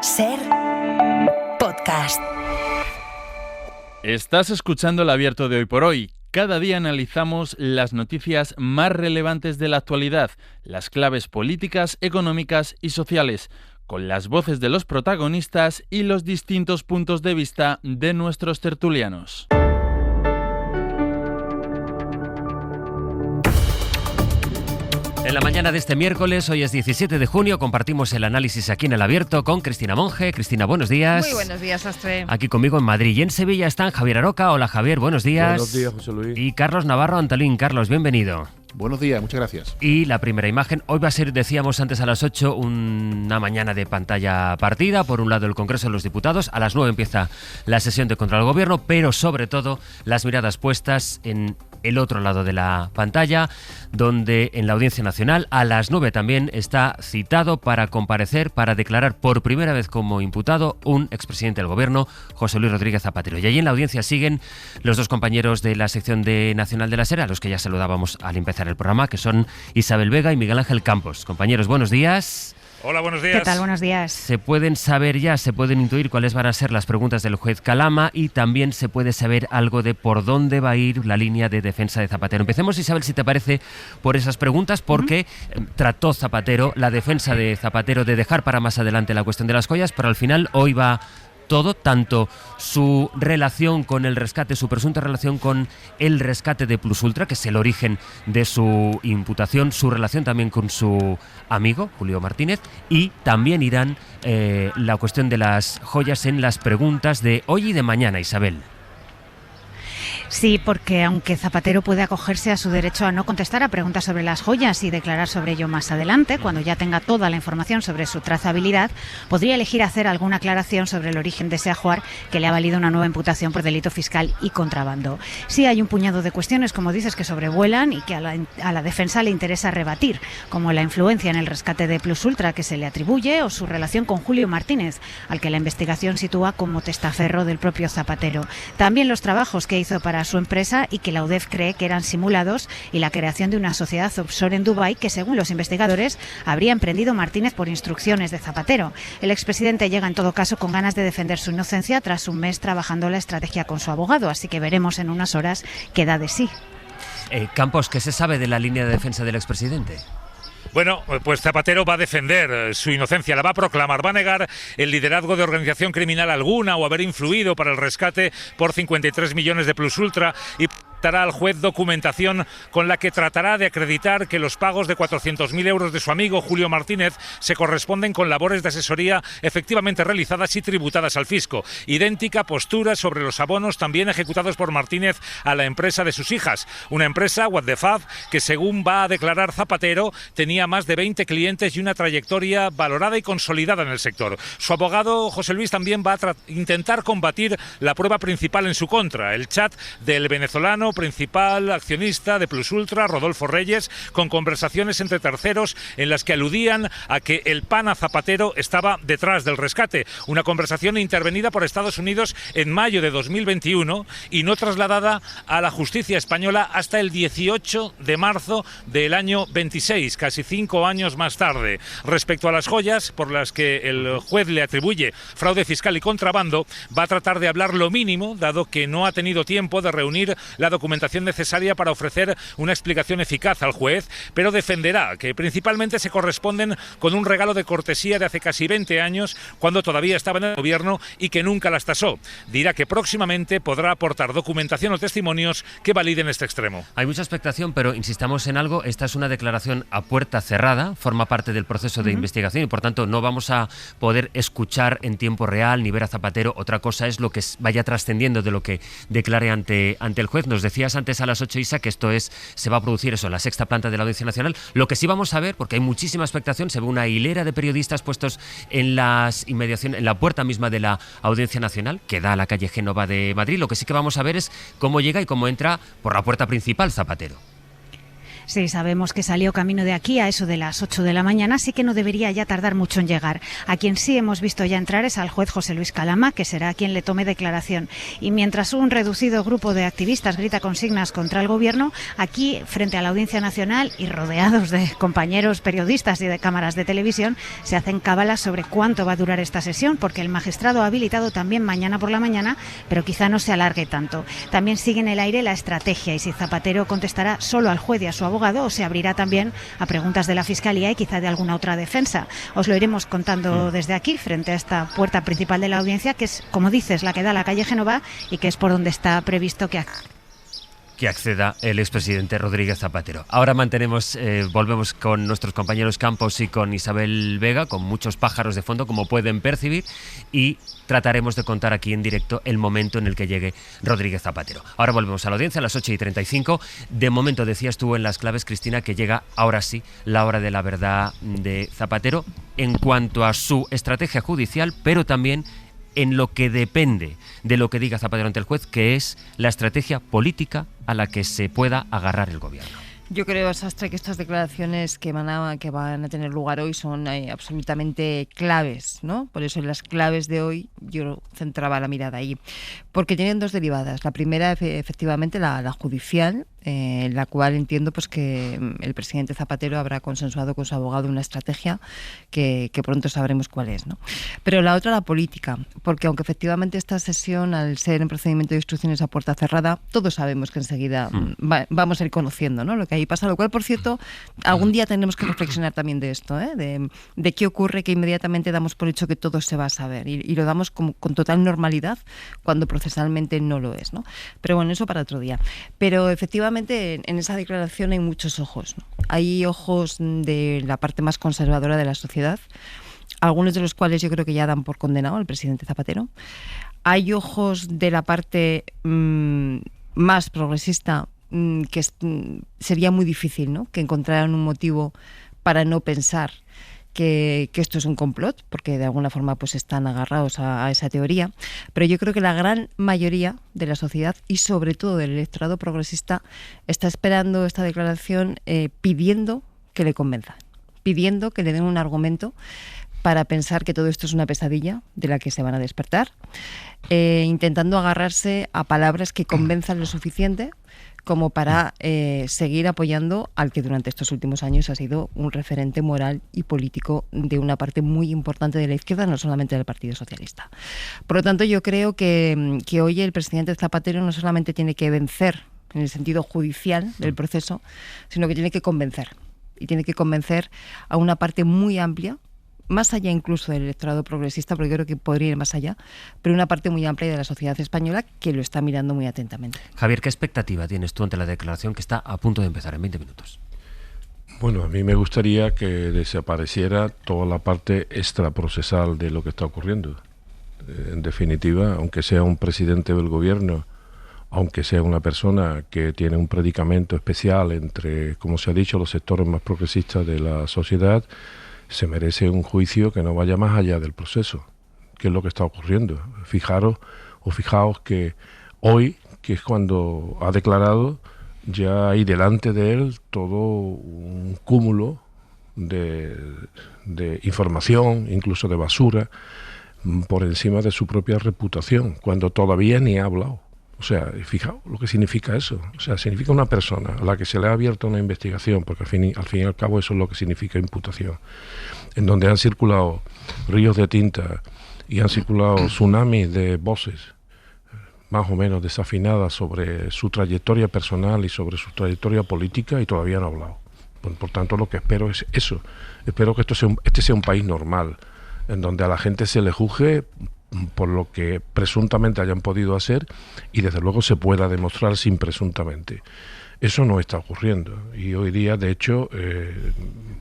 SER Podcast. Estás escuchando el abierto de Hoy por Hoy. Cada día analizamos las noticias más relevantes de la actualidad, las claves políticas, económicas y sociales, con las voces de los protagonistas y los distintos puntos de vista de nuestros tertulianos. En la mañana de este miércoles, hoy es 17 de junio, compartimos el análisis aquí en El Abierto con Cristina Monge. Cristina, buenos días. Muy buenos días, Astre. Aquí conmigo en Madrid. Y en Sevilla están Javier Aroca. Hola, Javier, buenos días. Buenos días, José Luis. Y Carlos Navarro Antolín. Carlos, bienvenido. Buenos días, muchas gracias. Y la primera imagen, hoy va a ser, decíamos antes a las 8, una mañana de pantalla partida. Por un lado el Congreso de los Diputados, a las 9 empieza la sesión de control al Gobierno, pero sobre todo las miradas puestas en el otro lado de la pantalla, donde en la Audiencia Nacional a las 9 también está citado para comparecer, para declarar por primera vez como imputado un expresidente del Gobierno, José Luis Rodríguez Zapatero. Y allí en la audiencia siguen los dos compañeros de la sección de Nacional de la SER, a los que ya saludábamos al empezar el programa, que son Isabel Vega y Miguel Ángel Campos. Compañeros, buenos días. Hola, buenos días. ¿Qué tal? Buenos días. Se pueden saber ya, se pueden intuir cuáles van a ser las preguntas del juez Calama y también se puede saber algo de por dónde va a ir la línea de defensa de Zapatero. Empecemos, Isabel, si te parece, por esas preguntas, porque trató Zapatero, la defensa de Zapatero, de dejar para más adelante la cuestión de las joyas, pero al final hoy va todo, tanto su relación con el rescate, su presunta relación con el rescate de Plus Ultra, que es el origen de su imputación, su relación también con su amigo, Julio Martínez, y también irán la cuestión de las joyas en las preguntas de hoy y de mañana, Isabel. Sí, porque aunque Zapatero puede acogerse a su derecho a no contestar a preguntas sobre las joyas y declarar sobre ello más adelante, cuando ya tenga toda la información sobre su trazabilidad, podría elegir hacer alguna aclaración sobre el origen de ese ajuar que le ha valido una nueva imputación por delito fiscal y contrabando. Sí hay un puñado de cuestiones, como dices, que sobrevuelan y que a la defensa le interesa rebatir, como la influencia en el rescate de Plus Ultra que se le atribuye o su relación con Julio Martínez, al que la investigación sitúa como testaferro del propio Zapatero. También los trabajos que hizo para su empresa y que la UDEF cree que eran simulados, y la creación de una sociedad offshore en Dubái que, según los investigadores, habría emprendido Martínez por instrucciones de Zapatero. El expresidente llega en todo caso con ganas de defender su inocencia tras un mes trabajando la estrategia con su abogado, así que veremos en unas horas qué da de sí. Campos, ¿qué se sabe de la línea de defensa del expresidente? Bueno, pues Zapatero va a defender su inocencia, la va a proclamar, va a negar el liderazgo de organización criminal alguna o haber influido para el rescate por 53 millones de Plus Ultra y dará al juez documentación con la que tratará de acreditar que los pagos de 400.000 euros de su amigo Julio Martínez se corresponden con labores de asesoría efectivamente realizadas y tributadas al fisco. Idéntica postura sobre los abonos también ejecutados por Martínez a la empresa de sus hijas, una empresa, What the Fab, que según va a declarar Zapatero tenía más de 20 clientes y una trayectoria valorada y consolidada en el sector. Su abogado, José Luis, también va a intentar combatir la prueba principal en su contra, el chat del venezolano principal accionista de Plus Ultra, Rodolfo Reyes, con conversaciones entre terceros en las que aludían a que el pana Zapatero estaba detrás del rescate. Una conversación intervenida por Estados Unidos en mayo de 2021 y no trasladada a la justicia española hasta el 18 de marzo del año 26, casi 5 años más tarde. Respecto a las joyas por las que el juez le atribuye fraude fiscal y contrabando, va a tratar de hablar lo mínimo, dado que no ha tenido tiempo de reunir la documentación necesaria para ofrecer una explicación eficaz al juez, pero defenderá que principalmente se corresponden con un regalo de cortesía de hace casi 20 años, cuando todavía estaba en el gobierno y que nunca las tasó. Dirá que próximamente podrá aportar documentación o testimonios que validen este extremo. Hay mucha expectación, pero insistamos en algo, esta es una declaración a puerta cerrada, forma parte del proceso de investigación y por tanto no vamos a poder escuchar en tiempo real ni ver a Zapatero. Otra cosa es lo que vaya trascendiendo de lo que declare ante el juez. Nos decías antes a las 8, Isa, que se va a producir eso, la sexta planta de la Audiencia Nacional. Lo que sí vamos a ver, porque hay muchísima expectación, se ve una hilera de periodistas puestos en las inmediaciones, en la puerta misma de la Audiencia Nacional, que da a la calle Génova de Madrid. Lo que sí que vamos a ver es cómo llega y cómo entra por la puerta principal Zapatero. Sí, sabemos que salió camino de aquí a eso de las 8 de la mañana, así que no debería ya tardar mucho en llegar. A quien sí hemos visto ya entrar es al juez José Luis Calama, que será quien le tome declaración. Y mientras un reducido grupo de activistas grita consignas contra el gobierno, aquí, frente a la Audiencia Nacional y rodeados de compañeros periodistas y de cámaras de televisión, se hacen cábalas sobre cuánto va a durar esta sesión, porque el magistrado ha habilitado también mañana por la mañana, pero quizá no se alargue tanto. También sigue en el aire la estrategia y si Zapatero contestará solo al juez y a su abogado o se abrirá también a preguntas de la Fiscalía y quizá de alguna otra defensa. Os lo iremos contando desde aquí, frente a esta puerta principal de la audiencia, que es, como dices, la que da a la calle Génova y que es por donde está previsto que acceda el expresidente Rodríguez Zapatero. Ahora volvemos con nuestros compañeros Campos y con Isabel Vega, con muchos pájaros de fondo, como pueden percibir, y trataremos de contar aquí en directo el momento en el que llegue Rodríguez Zapatero. Ahora volvemos a la audiencia a las 8:35. De momento, decías tú en las claves, Cristina, que llega ahora sí la hora de la verdad de Zapatero en cuanto a su estrategia judicial, pero también en lo que depende de lo que diga Zapatero ante el juez, que es la estrategia política a la que se pueda agarrar el gobierno. Yo creo, Sastre, que estas declaraciones que van a tener lugar hoy son absolutamente claves, ¿no? Por eso en las claves de hoy yo centraba la mirada ahí. Porque tienen dos derivadas. La primera, efectivamente, la judicial, en la cual entiendo pues que el presidente Zapatero habrá consensuado con su abogado una estrategia que pronto sabremos cuál es, ¿no? Pero la otra, la política, porque aunque efectivamente esta sesión, al ser en procedimiento de instrucciones a puerta cerrada, todos sabemos que enseguida vamos a ir conociendo, ¿no?, lo que ahí pasa, lo cual, por cierto, algún día tendremos que reflexionar también de esto, de qué ocurre, que inmediatamente damos por hecho que todo se va a saber y lo damos con total normalidad cuando procesalmente no lo es, ¿no? Pero bueno, eso para otro día. Pero efectivamente en esa declaración hay muchos ojos, ¿no? Hay ojos de la parte más conservadora de la sociedad, algunos de los cuales yo creo que ya dan por condenado al presidente Zapatero. Hay ojos de la parte más progresista que sería muy difícil, ¿no?, que encontraran un motivo para no pensar que esto es un complot, porque de alguna forma pues están agarrados a esa teoría. Pero yo creo que la gran mayoría de la sociedad y sobre todo del electorado progresista está esperando esta declaración pidiendo que le convenzan, pidiendo que le den un argumento para pensar que todo esto es una pesadilla de la que se van a despertar, intentando agarrarse a palabras que convenzan lo suficiente como para seguir apoyando al que durante estos últimos años ha sido un referente moral y político de una parte muy importante de la izquierda, no solamente del Partido Socialista. Por lo tanto, yo creo que hoy el presidente Zapatero no solamente tiene que vencer en el sentido judicial del proceso, sino que tiene que convencer. Y tiene que convencer a una parte muy amplia, más allá incluso del electorado progresista, porque yo creo que podría ir más allá, pero una parte muy amplia de la sociedad española que lo está mirando muy atentamente. Javier, ¿qué expectativa tienes tú ante la declaración que está a punto de empezar en 20 minutos? Bueno, a mí me gustaría que desapareciera toda la parte extraprocesal de lo que está ocurriendo. En definitiva, aunque sea un presidente del gobierno, aunque sea una persona que tiene un predicamento especial entre, como se ha dicho, los sectores más progresistas de la sociedad, se merece un juicio que no vaya más allá del proceso, que es lo que está ocurriendo. Fijaos que hoy, que es cuando ha declarado, ya hay delante de él todo un cúmulo de información, incluso de basura, por encima de su propia reputación, cuando todavía ni ha hablado. O sea, fijaos lo que significa eso. O sea, significa una persona a la que se le ha abierto una investigación, porque al fin y al cabo eso es lo que significa imputación, en donde han circulado ríos de tinta y han circulado tsunamis de voces más o menos desafinadas sobre su trayectoria personal y sobre su trayectoria política, y todavía no ha hablado. Por tanto, lo que espero es eso. Espero que este sea un país normal, en donde a la gente se le juzgue por lo que presuntamente hayan podido hacer y desde luego se pueda demostrar sin presuntamente. Eso no está ocurriendo y hoy día, de hecho,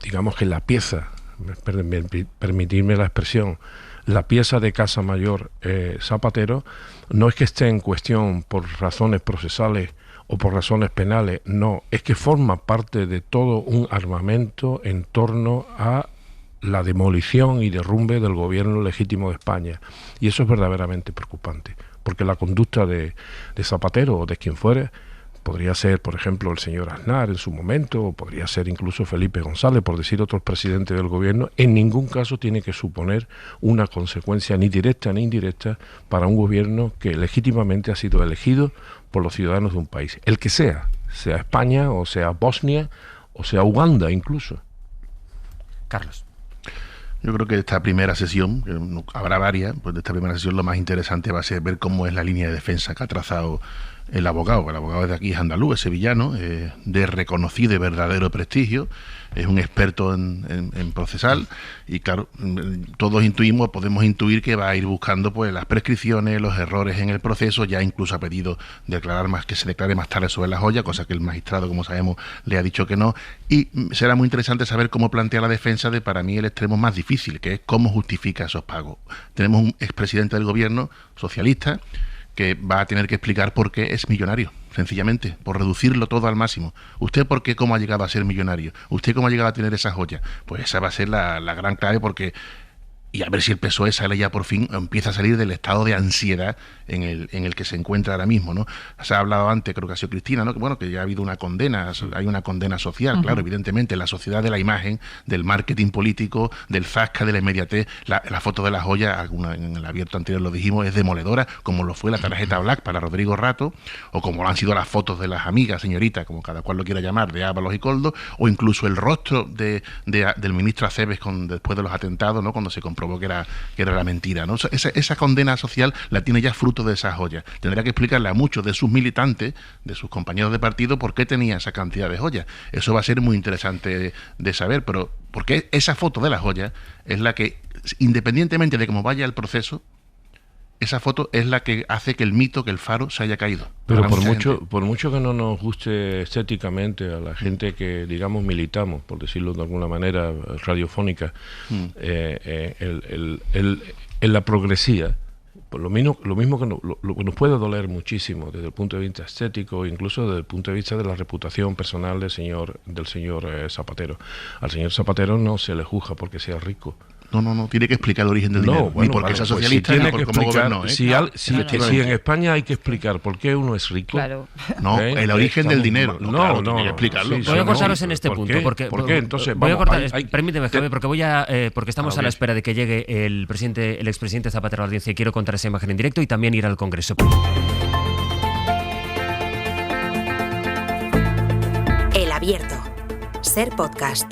digamos que la pieza, permitidme la expresión, la pieza de Casa Mayor Zapatero no es que esté en cuestión por razones procesales o por razones penales, no, es que forma parte de todo un armamento en torno a la demolición y derrumbe del gobierno legítimo de España. Y eso es verdaderamente preocupante, porque la conducta de Zapatero o de quien fuere podría ser, por ejemplo, el señor Aznar en su momento, o podría ser incluso Felipe González, por decir otros presidentes del gobierno, en ningún caso tiene que suponer una consecuencia ni directa ni indirecta para un gobierno que legítimamente ha sido elegido por los ciudadanos de un país, el que sea España, o sea Bosnia, o sea Uganda incluso. Carlos. Yo creo que esta primera sesión, que habrá varias, pues de esta primera sesión lo más interesante va a ser ver cómo es la línea de defensa que ha trazado el abogado. El abogado de aquí es andaluz, es sevillano, de reconocido y verdadero prestigio, es un experto en procesal y claro, todos podemos intuir que va a ir buscando pues las prescripciones, los errores en el proceso, ya incluso ha pedido que se declare más tarde sobre la joya, cosa que el magistrado, como sabemos, le ha dicho que no, y será muy interesante saber cómo plantea la defensa de, para mí, el extremo más difícil, que es cómo justifica esos pagos. Tenemos un expresidente del gobierno socialista que va a tener que explicar por qué es millonario, sencillamente, por reducirlo todo al máximo. ¿Usted por qué, cómo ha llegado a ser millonario? ¿Usted cómo ha llegado a tener esa joya? Pues esa va a ser la gran clave, porque... Y a ver si el PSOE sale ya por fin, empieza a salir del estado de ansiedad en el que se encuentra ahora mismo, ¿no? Se ha hablado antes, creo que ha sido Cristina, ¿no? Que bueno, que ya ha habido una condena, hay una condena social, claro, evidentemente, la sociedad de la imagen, del marketing político, del zasca, de la inmediatez, la foto de la joya, en el abierto anterior lo dijimos, es demoledora, como lo fue la tarjeta Black para Rodrigo Rato, o como lo han sido las fotos de las amigas, señoritas, como cada cual lo quiera llamar, de Ábalos y Koldo, o incluso el rostro del ministro Aceves después de los atentados, ¿no? Cuando se comprobó que era la mentira, ¿no? Esa condena social la tiene ya fruto de esa joya. Tendrá que explicarle a muchos de sus militantes, de sus compañeros de partido, por qué tenía esa cantidad de joyas. Eso va a ser muy interesante de saber, pero porque esa foto de la joya es la que, independientemente de cómo vaya el proceso, esa foto es la que hace que el mito, que el faro se haya caído. Pero por mucho que no nos guste estéticamente a la gente que, digamos, militamos, por decirlo de alguna manera radiofónica, en la progresía, pues lo mismo que nos puede doler muchísimo desde el punto de vista estético, incluso desde el punto de vista de la reputación personal del señor Zapatero. Al señor Zapatero no se le juzga porque sea rico. No, tiene que explicar el origen del dinero, ni porque sea socialista, ni por cómo gobernó. Si en España hay que explicar por qué uno es rico, no, el origen del dinero, no, explicarlo. Voy a cortaros en este punto, ¿por qué? Entonces, voy a cortar, permíteme, Javier, porque estamos a la espera de que llegue el expresidente Zapatero a la audiencia y quiero contar esa imagen en directo y también ir al Congreso. El Abierto. Ser Podcast.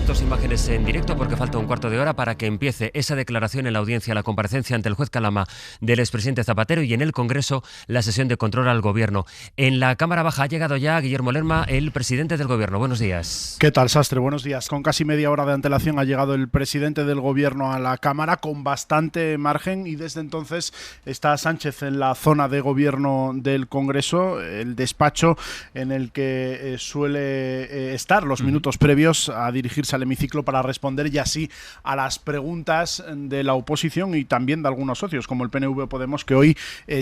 Dos imágenes en directo porque falta un cuarto de hora para que empiece esa declaración en la audiencia, la comparecencia ante el juez Calama del expresidente Zapatero y en el Congreso la sesión de control al Gobierno. En la Cámara Baja ha llegado ya Guillermo Lerma, el presidente del Gobierno. Buenos días. ¿Qué tal, Sastre? Buenos días. Con casi media hora de antelación ha llegado el presidente del Gobierno a la Cámara con bastante margen y desde entonces está Sánchez en la zona de Gobierno del Congreso, el despacho en el que suele estar los minutos previos a dirigirse al hemiciclo para responder y así a las preguntas de la oposición y también de algunos socios como el PNV o Podemos que hoy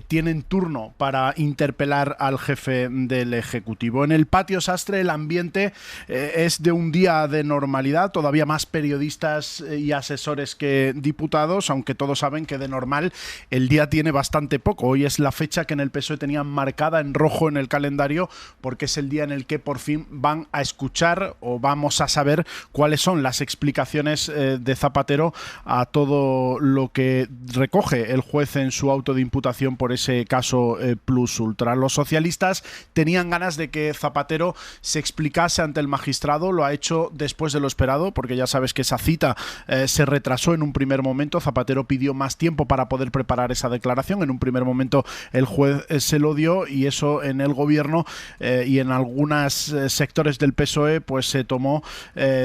tienen turno para interpelar al jefe del Ejecutivo. En el patio, Sastre, el ambiente es de un día de normalidad, todavía más periodistas y asesores que diputados, aunque todos saben que de normal el día tiene bastante poco. Hoy es la fecha que en el PSOE tenían marcada en rojo en el calendario porque es el día en el que por fin van a escuchar o vamos a saber cuáles son las explicaciones de Zapatero a todo lo que recoge el juez en su auto de imputación por ese caso Plus Ultra. Los socialistas tenían ganas de que Zapatero se explicase ante el magistrado, lo ha hecho después de lo esperado, porque ya sabes que esa cita se retrasó en un primer momento. Zapatero pidió más tiempo para poder preparar esa declaración. En un primer momento el juez se lo dio y eso en el Gobierno y en algunos sectores del PSOE pues se tomó,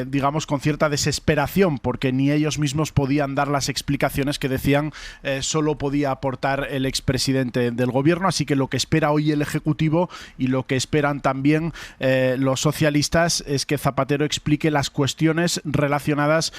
digamos, con cierta desesperación, porque ni ellos mismos podían dar las explicaciones que decían solo podía aportar el expresidente del Gobierno. Así que lo que espera hoy el Ejecutivo y lo que esperan también los socialistas es que Zapatero explique las cuestiones relacionadas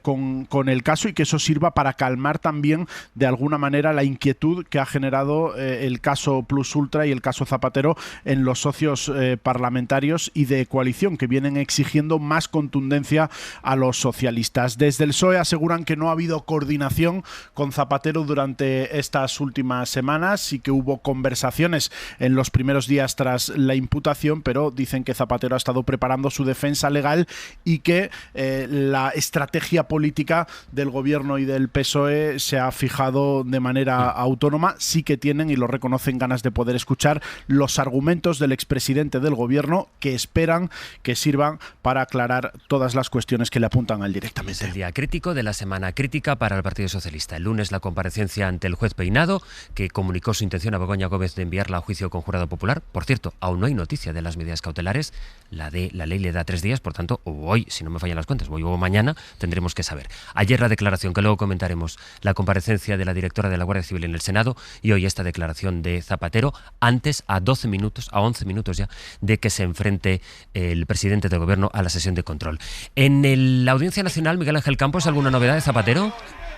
con el caso y que eso sirva para calmar también de alguna manera la inquietud que ha generado el caso Plus Ultra y el caso Zapatero en los socios parlamentarios y de coalición que vienen exigiendo más contundencia competencia a los socialistas. Desde el PSOE aseguran que no ha habido coordinación con Zapatero durante estas últimas semanas y que hubo conversaciones en los primeros días tras la imputación, pero dicen que Zapatero ha estado preparando su defensa legal y que la estrategia política del gobierno y del PSOE se ha fijado de manera autónoma. Sí que tienen, y lo reconocen, ganas de poder escuchar los argumentos del expresidente del gobierno, que esperan que sirvan para aclarar todas las cuestiones que le apuntan a él directamente. Es el día crítico de la semana crítica para el Partido Socialista. El lunes la comparecencia ante el juez Peinado, que comunicó su intención a Begoña Gómez de enviarla a juicio con jurado popular. Por cierto, aún no hay noticia de las medidas cautelares. La ley le da 3 días, por tanto, hoy, si no me fallan las cuentas, hoy o mañana tendremos que saber. Ayer la declaración, que luego comentaremos, la comparecencia de la directora de la Guardia Civil en el Senado, y hoy esta declaración de Zapatero, antes a 11 minutos ya de que se enfrente el presidente del gobierno a la sesión de control. En la Audiencia Nacional, Miguel Ángel Campos, ¿alguna novedad de Zapatero?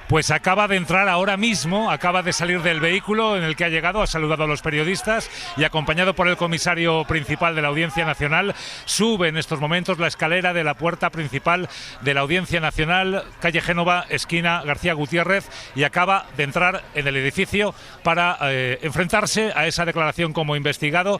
Pues acaba de entrar ahora mismo, acaba de salir del vehículo en el que ha llegado, ha saludado a los periodistas y, acompañado por el comisario principal de la Audiencia Nacional, sube en estos momentos la escalera de la puerta principal de la Audiencia Nacional, calle Génova, esquina García Gutiérrez, y acaba de entrar en el edificio para enfrentarse a esa declaración como investigado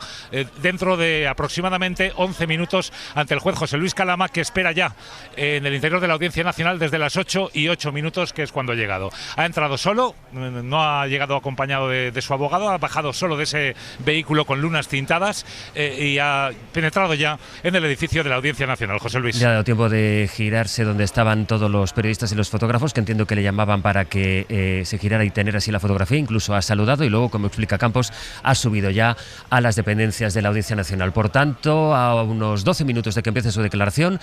dentro de aproximadamente 11 minutos ante el juez José Luis Calama, que espera ya en el interior de la Audiencia Nacional desde las 8:08, que es cuando ha llegado. Ha entrado solo, no ha llegado acompañado de su abogado, ha bajado solo de ese vehículo con lunas tintadas y ha penetrado ya en el edificio de la Audiencia Nacional. José Luis. Ya ha dado tiempo de girarse donde estaban todos los periodistas y los fotógrafos, que entiendo que le llamaban para que se girara y tener así la fotografía. Incluso ha saludado y luego, como explica Campos, ha subido ya a las dependencias de la Audiencia Nacional. Por tanto, a unos 12 minutos de que empiece su declaración,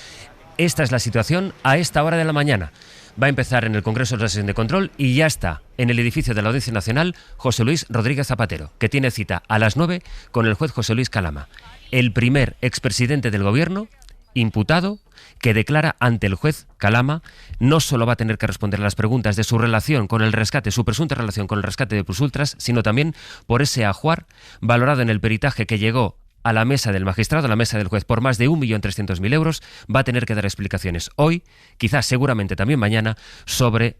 esta es la situación a esta hora de la mañana. Va a empezar en el Congreso la sesión de control y ya está en el edificio de la Audiencia Nacional José Luis Rodríguez Zapatero, que tiene cita a las 9 con el juez José Luis Calama, el primer expresidente del gobierno imputado que declara ante el juez Calama. No solo va a tener que responder a las preguntas de su relación con el rescate, su presunta relación con el rescate de Plusultras, sino también por ese ajuar valorado en el peritaje que llegó a la mesa del magistrado, a la mesa del juez, por más de 1.300.000 euros. Va a tener que dar explicaciones hoy, quizás seguramente también mañana, sobre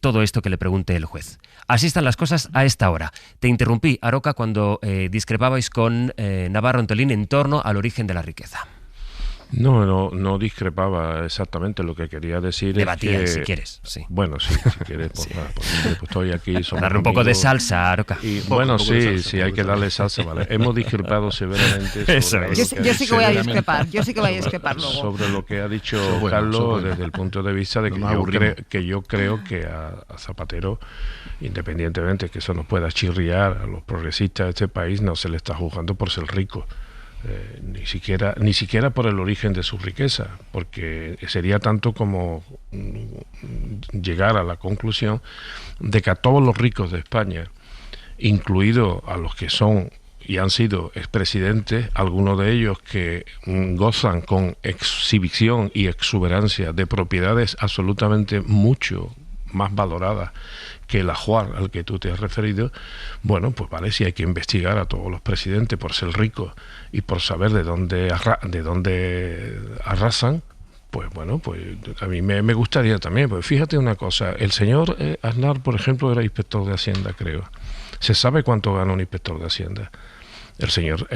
todo esto que le pregunte el juez. Así están las cosas a esta hora. Te interrumpí, Aroca, cuando discrepabais con Navarro Antolín en torno al origen de la riqueza. No discrepaba exactamente. Lo que quería decir Debatían, es que... si quieres. Sí. Bueno, sí, si quieres, pues, sí. Pues estoy aquí. Darle un poco de salsa, Aroca. Y, bueno, sí, hay que darle salsa, ¿vale? Hemos discurrado severamente sobre yo sí que voy a discrepar, luego. Sobre lo que ha dicho Carlos desde el punto de vista de que yo creo que a Zapatero, independientemente que eso nos pueda chirriar a los progresistas de este país, no se le está juzgando por ser rico. Ni siquiera por el origen de su riqueza, porque sería tanto como llegar a la conclusión de que a todos los ricos de España, incluidos a los que son y han sido expresidentes, algunos de ellos que gozan con exhibición y exuberancia de propiedades absolutamente mucho más valoradas que el ajuar al que tú te has referido, bueno, pues vale, si hay que investigar a todos los presidentes por ser ricos y por saber de dónde arrasan, pues bueno, pues a mí me gustaría también, pues fíjate una cosa, el señor Aznar, por ejemplo, era inspector de Hacienda, creo. ¿Se sabe cuánto gana un inspector de Hacienda? El señor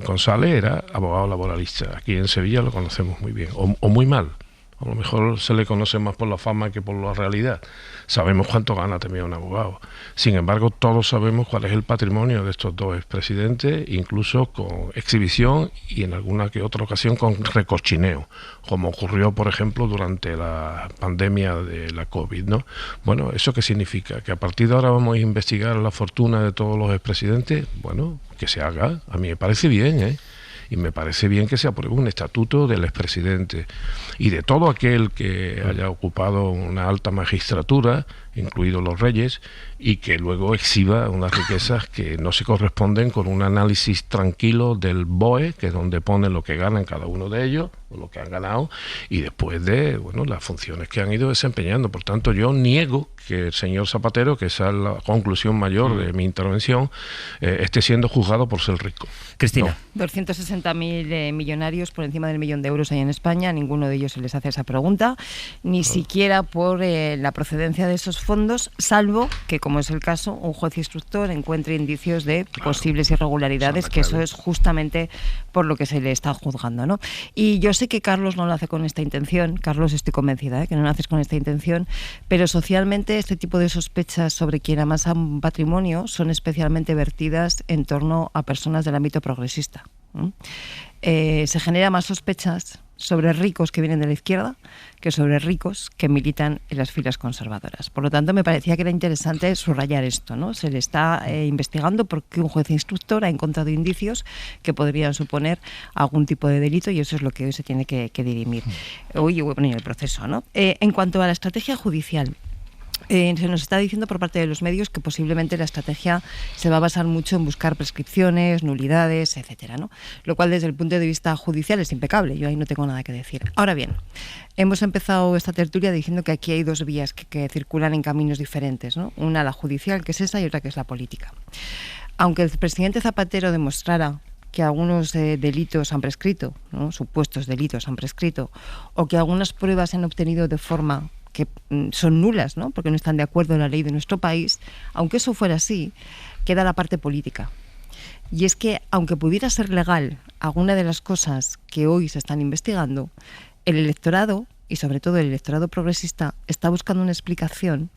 González era abogado laboralista. Aquí en Sevilla lo conocemos muy bien, o muy mal. A lo mejor se le conoce más por la fama que por la realidad. Sabemos cuánto gana también un abogado. Sin embargo, todos sabemos cuál es el patrimonio de estos dos expresidentes, incluso con exhibición y en alguna que otra ocasión con recochineo, como ocurrió, por ejemplo, durante la pandemia de la COVID, ¿no? Bueno, ¿eso qué significa? ¿Que a partir de ahora vamos a investigar la fortuna de todos los expresidentes? Bueno, que se haga. A mí me parece bien, ¿eh? Y me parece bien que se apruebe un estatuto del expresidente y de todo aquel que haya ocupado una alta magistratura incluidos los reyes, y que luego exhiba unas riquezas que no se corresponden con un análisis tranquilo del BOE, que es donde pone lo que ganan cada uno de ellos, o lo que han ganado, y después de las funciones que han ido desempeñando. Por tanto, yo niego que el señor Zapatero, que esa es la conclusión mayor de mi intervención, esté siendo juzgado por ser rico. Cristina. No. 260.000 millonarios por encima del $1.000.000 hay en España, a ninguno de ellos se les hace esa pregunta, ni siquiera por la procedencia de esos fondos, salvo que, como es el caso, un juez instructor encuentre indicios de posibles irregularidades, que eso es justamente por lo que se le está juzgando, ¿no? Y yo sé que Carlos no lo hace con esta intención, Carlos, estoy convencida que no lo haces con esta intención, pero socialmente este tipo de sospechas sobre quien amasa un patrimonio son especialmente vertidas en torno a personas del ámbito progresista. Se genera más sospechas sobre ricos que vienen de la izquierda que sobre ricos que militan en las filas conservadoras. Por lo tanto, me parecía que era interesante subrayar esto, ¿no? Se le está investigando porque un juez instructor ha encontrado indicios que podrían suponer algún tipo de delito, y eso es lo que hoy se tiene que dirimir hoy en el proceso, ¿no? En cuanto a la estrategia judicial, se nos está diciendo por parte de los medios que posiblemente la estrategia se va a basar mucho en buscar prescripciones, nulidades, etcétera, ¿no? Lo cual, desde el punto de vista judicial, es impecable. Yo ahí no tengo nada que decir. Ahora bien, hemos empezado esta tertulia diciendo que aquí hay dos vías que circulan en caminos diferentes, ¿no? Una, la judicial, que es esa, y otra, que es la política. Aunque el presidente Zapatero demostrara que algunos delitos han prescrito, ¿no? Supuestos delitos han prescrito, o que algunas pruebas se han obtenido de forma que son nulas, ¿no? Porque no están de acuerdo en la ley de nuestro país, aunque eso fuera así, queda la parte política. Y es que, aunque pudiera ser legal alguna de las cosas que hoy se están investigando, el electorado, y sobre todo el electorado progresista, está buscando una explicación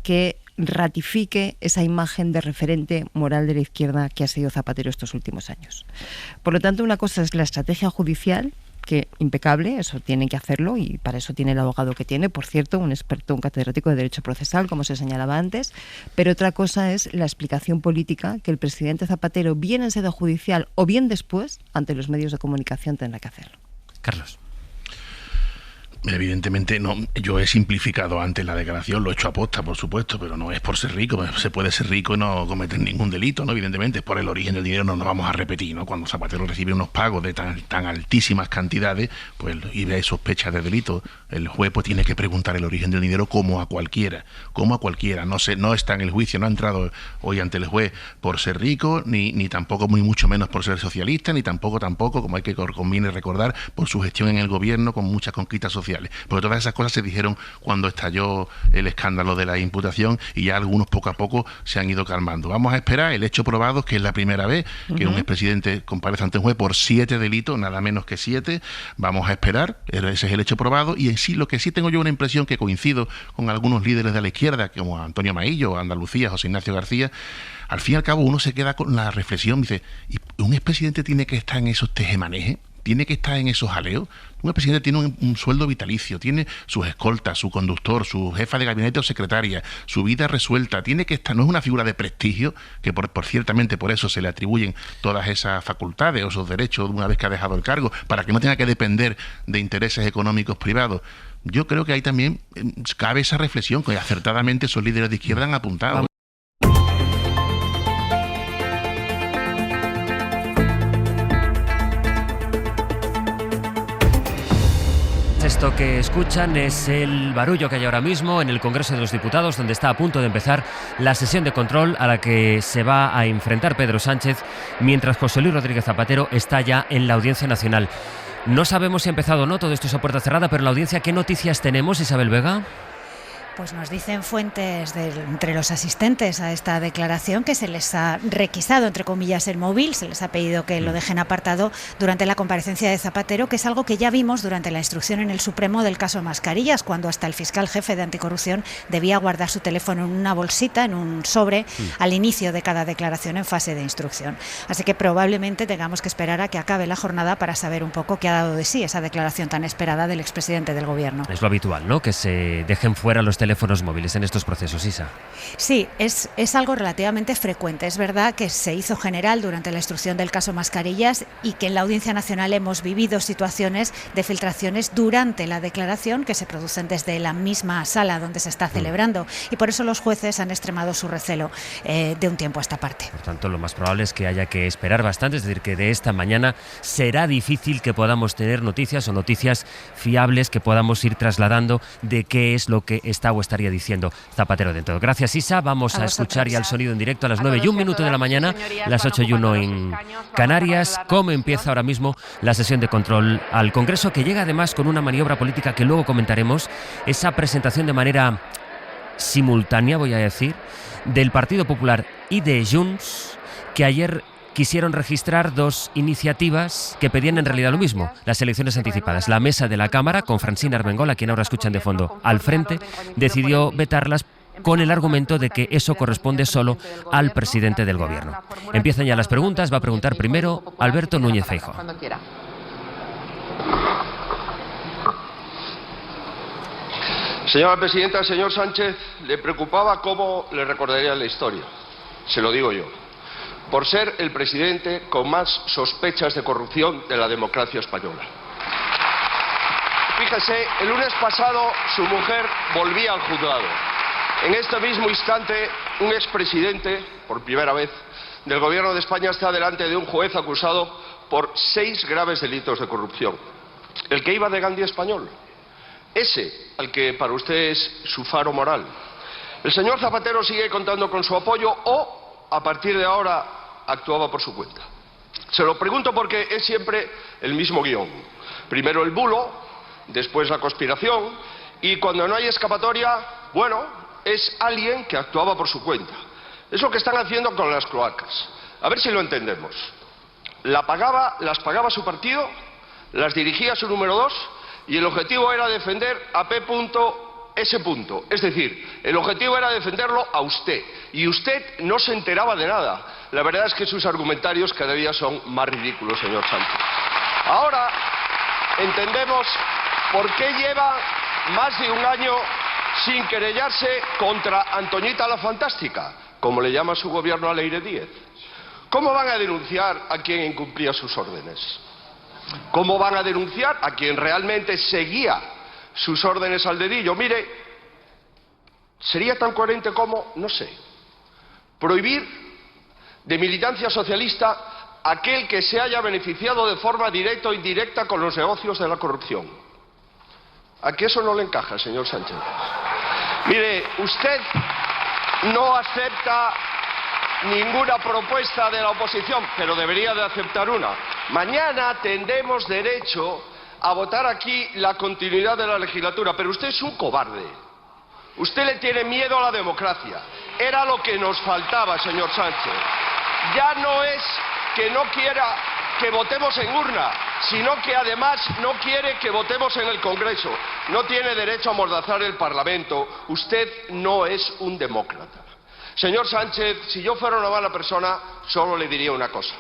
que ratifique esa imagen de referente moral de la izquierda que ha sido Zapatero estos últimos años. Por lo tanto, una cosa es la estrategia judicial, que impecable, eso tienen que hacerlo, y para eso tiene el abogado que tiene, por cierto, un experto, un catedrático de Derecho Procesal, como se señalaba antes, pero otra cosa es la explicación política que el presidente Zapatero, bien en sede judicial o bien después, ante los medios de comunicación, tendrá que hacerlo. Carlos. Evidentemente no, yo he simplificado antes la declaración, lo he hecho a posta, por supuesto, pero no es por ser rico, se puede ser rico y no cometer ningún delito, ¿no? Evidentemente, por el origen del dinero no nos vamos a repetir, ¿no? Cuando Zapatero recibe unos pagos de tan altísimas cantidades, pues, y ve sospechas de delito, el juez pues tiene que preguntar el origen del dinero como a cualquiera, no está en el juicio, no ha entrado hoy ante el juez por ser rico, ni tampoco, muy mucho menos por ser socialista, ni tampoco, como hay que conviene recordar, por su gestión en el gobierno con muchas conquistas sociales. Porque todas esas cosas se dijeron cuando estalló el escándalo de la imputación, y ya algunos poco a poco se han ido calmando. Vamos a esperar el hecho probado, que es la primera vez que un expresidente comparece ante un juez por 7 delitos, nada menos que 7. Vamos a esperar, ese es el hecho probado, y en sí lo que sí tengo yo una impresión que coincido con algunos líderes de la izquierda, como Antonio Maillo, Andalucía, José Ignacio García. Al fin y al cabo uno se queda con la reflexión, dice, ¿y un expresidente tiene que estar en esos tejemanejes? ¿Tiene que estar en esos jaleos? Un presidente tiene un sueldo vitalicio, tiene sus escoltas, su conductor, su jefa de gabinete o secretaria, su vida resuelta, tiene que estar, no es una figura de prestigio, que ciertamente por eso se le atribuyen todas esas facultades o esos derechos una vez que ha dejado el cargo, para que no tenga que depender de intereses económicos privados. Yo creo que ahí también cabe esa reflexión que acertadamente esos líderes de izquierda han apuntado. Esto que escuchan es el barullo que hay ahora mismo en el Congreso de los Diputados, donde está a punto de empezar la sesión de control a la que se va a enfrentar Pedro Sánchez, mientras José Luis Rodríguez Zapatero está ya en la Audiencia Nacional. No sabemos si ha empezado o no, todo esto es a puerta cerrada, pero en la audiencia, ¿qué noticias tenemos, Isabel Vega? Pues nos dicen fuentes entre los asistentes a esta declaración que se les ha requisado, entre comillas, el móvil, se les ha pedido que lo dejen apartado durante la comparecencia de Zapatero, que es algo que ya vimos durante la instrucción en el Supremo del caso Mascarillas, cuando hasta el fiscal jefe de anticorrupción debía guardar su teléfono en una bolsita, en un sobre, al inicio de cada declaración en fase de instrucción. Así que probablemente tengamos que esperar a que acabe la jornada para saber un poco qué ha dado de sí esa declaración tan esperada del expresidente del Gobierno. Es lo habitual, ¿no? Que se dejen fuera los teléfonos móviles en estos procesos, Isa. Sí, es algo relativamente frecuente. Es verdad que se hizo general durante la instrucción del caso Mascarillas y que en la Audiencia Nacional hemos vivido situaciones de filtraciones durante la declaración que se producen desde la misma sala donde se está celebrando, y por eso los jueces han extremado su recelo de un tiempo a esta parte. Por tanto, lo más probable es que haya que esperar bastante, es decir, que de esta mañana será difícil que podamos tener noticias o noticias fiables que podamos ir trasladando de qué es lo que está o estaría diciendo Zapatero dentro. Gracias, Isa. Vamos a escuchar ya el sonido en directo a las 9:01 de la mañana, las 8:01 en Canarias. ¿Cómo empieza ahora mismo la sesión de control al Congreso, que llega además con una maniobra política que luego comentaremos, esa presentación de manera simultánea, voy a decir, del Partido Popular y de Junts, que ayer quisieron registrar dos iniciativas que pedían en realidad lo mismo, las elecciones anticipadas. La mesa de la Cámara, con Francina Armengol, a quien ahora escuchan de fondo, al frente, decidió vetarlas con el argumento de que eso corresponde solo al presidente del Gobierno. Empiezan ya las preguntas. Va a preguntar primero Alberto Núñez Feijóo. Señora presidenta, señor Sánchez, le preocupaba cómo le recordaría la historia. Se lo digo yo. Por ser el presidente con más sospechas de corrupción de la democracia española. Fíjese, el lunes pasado su mujer volvía al juzgado. En este mismo instante, un expresidente, por primera vez, del Gobierno de España está delante de un juez acusado por 6 graves delitos de corrupción. El que iba de Gandhi español. Ese, al que para usted es su faro moral. El señor Zapatero sigue contando con su apoyo o, a partir de ahora, actuaba por su cuenta. Se lo pregunto porque es siempre el mismo guión. Primero el bulo, después la conspiración, y cuando no hay escapatoria, bueno, es alguien que actuaba por su cuenta. Es lo que están haciendo con las cloacas. A ver si lo entendemos. Las pagaba su partido, las dirigía su número 2, y el objetivo era defender a P.S. Es decir, el objetivo era defenderlo a usted. Y usted no se enteraba de nada. La verdad es que sus argumentarios cada día son más ridículos, señor Sánchez. Ahora entendemos por qué lleva más de un año sin querellarse contra Antoñita la Fantástica, como le llama su gobierno a Leire Díez. ¿Cómo van a denunciar a quien incumplía sus órdenes? ¿Cómo van a denunciar a quien realmente seguía sus órdenes al dedillo? Mire, sería tan coherente como, no sé, prohibir de militancia socialista aquel que se haya beneficiado de forma directa o indirecta con los negocios de la corrupción. ¿A qué eso no le encaja, señor Sánchez? Mire, usted no acepta ninguna propuesta de la oposición, pero debería de aceptar una. Mañana tendremos derecho a votar aquí la continuidad de la legislatura, pero usted es un cobarde. Usted le tiene miedo a la democracia. Era lo que nos faltaba, señor Sánchez. Ya no es que no quiera que votemos en urna, sino que además no quiere que votemos en el Congreso. No tiene derecho a amordazar el Parlamento. Usted no es un demócrata. Señor Sánchez, si yo fuera una mala persona, solo le diría una cosa.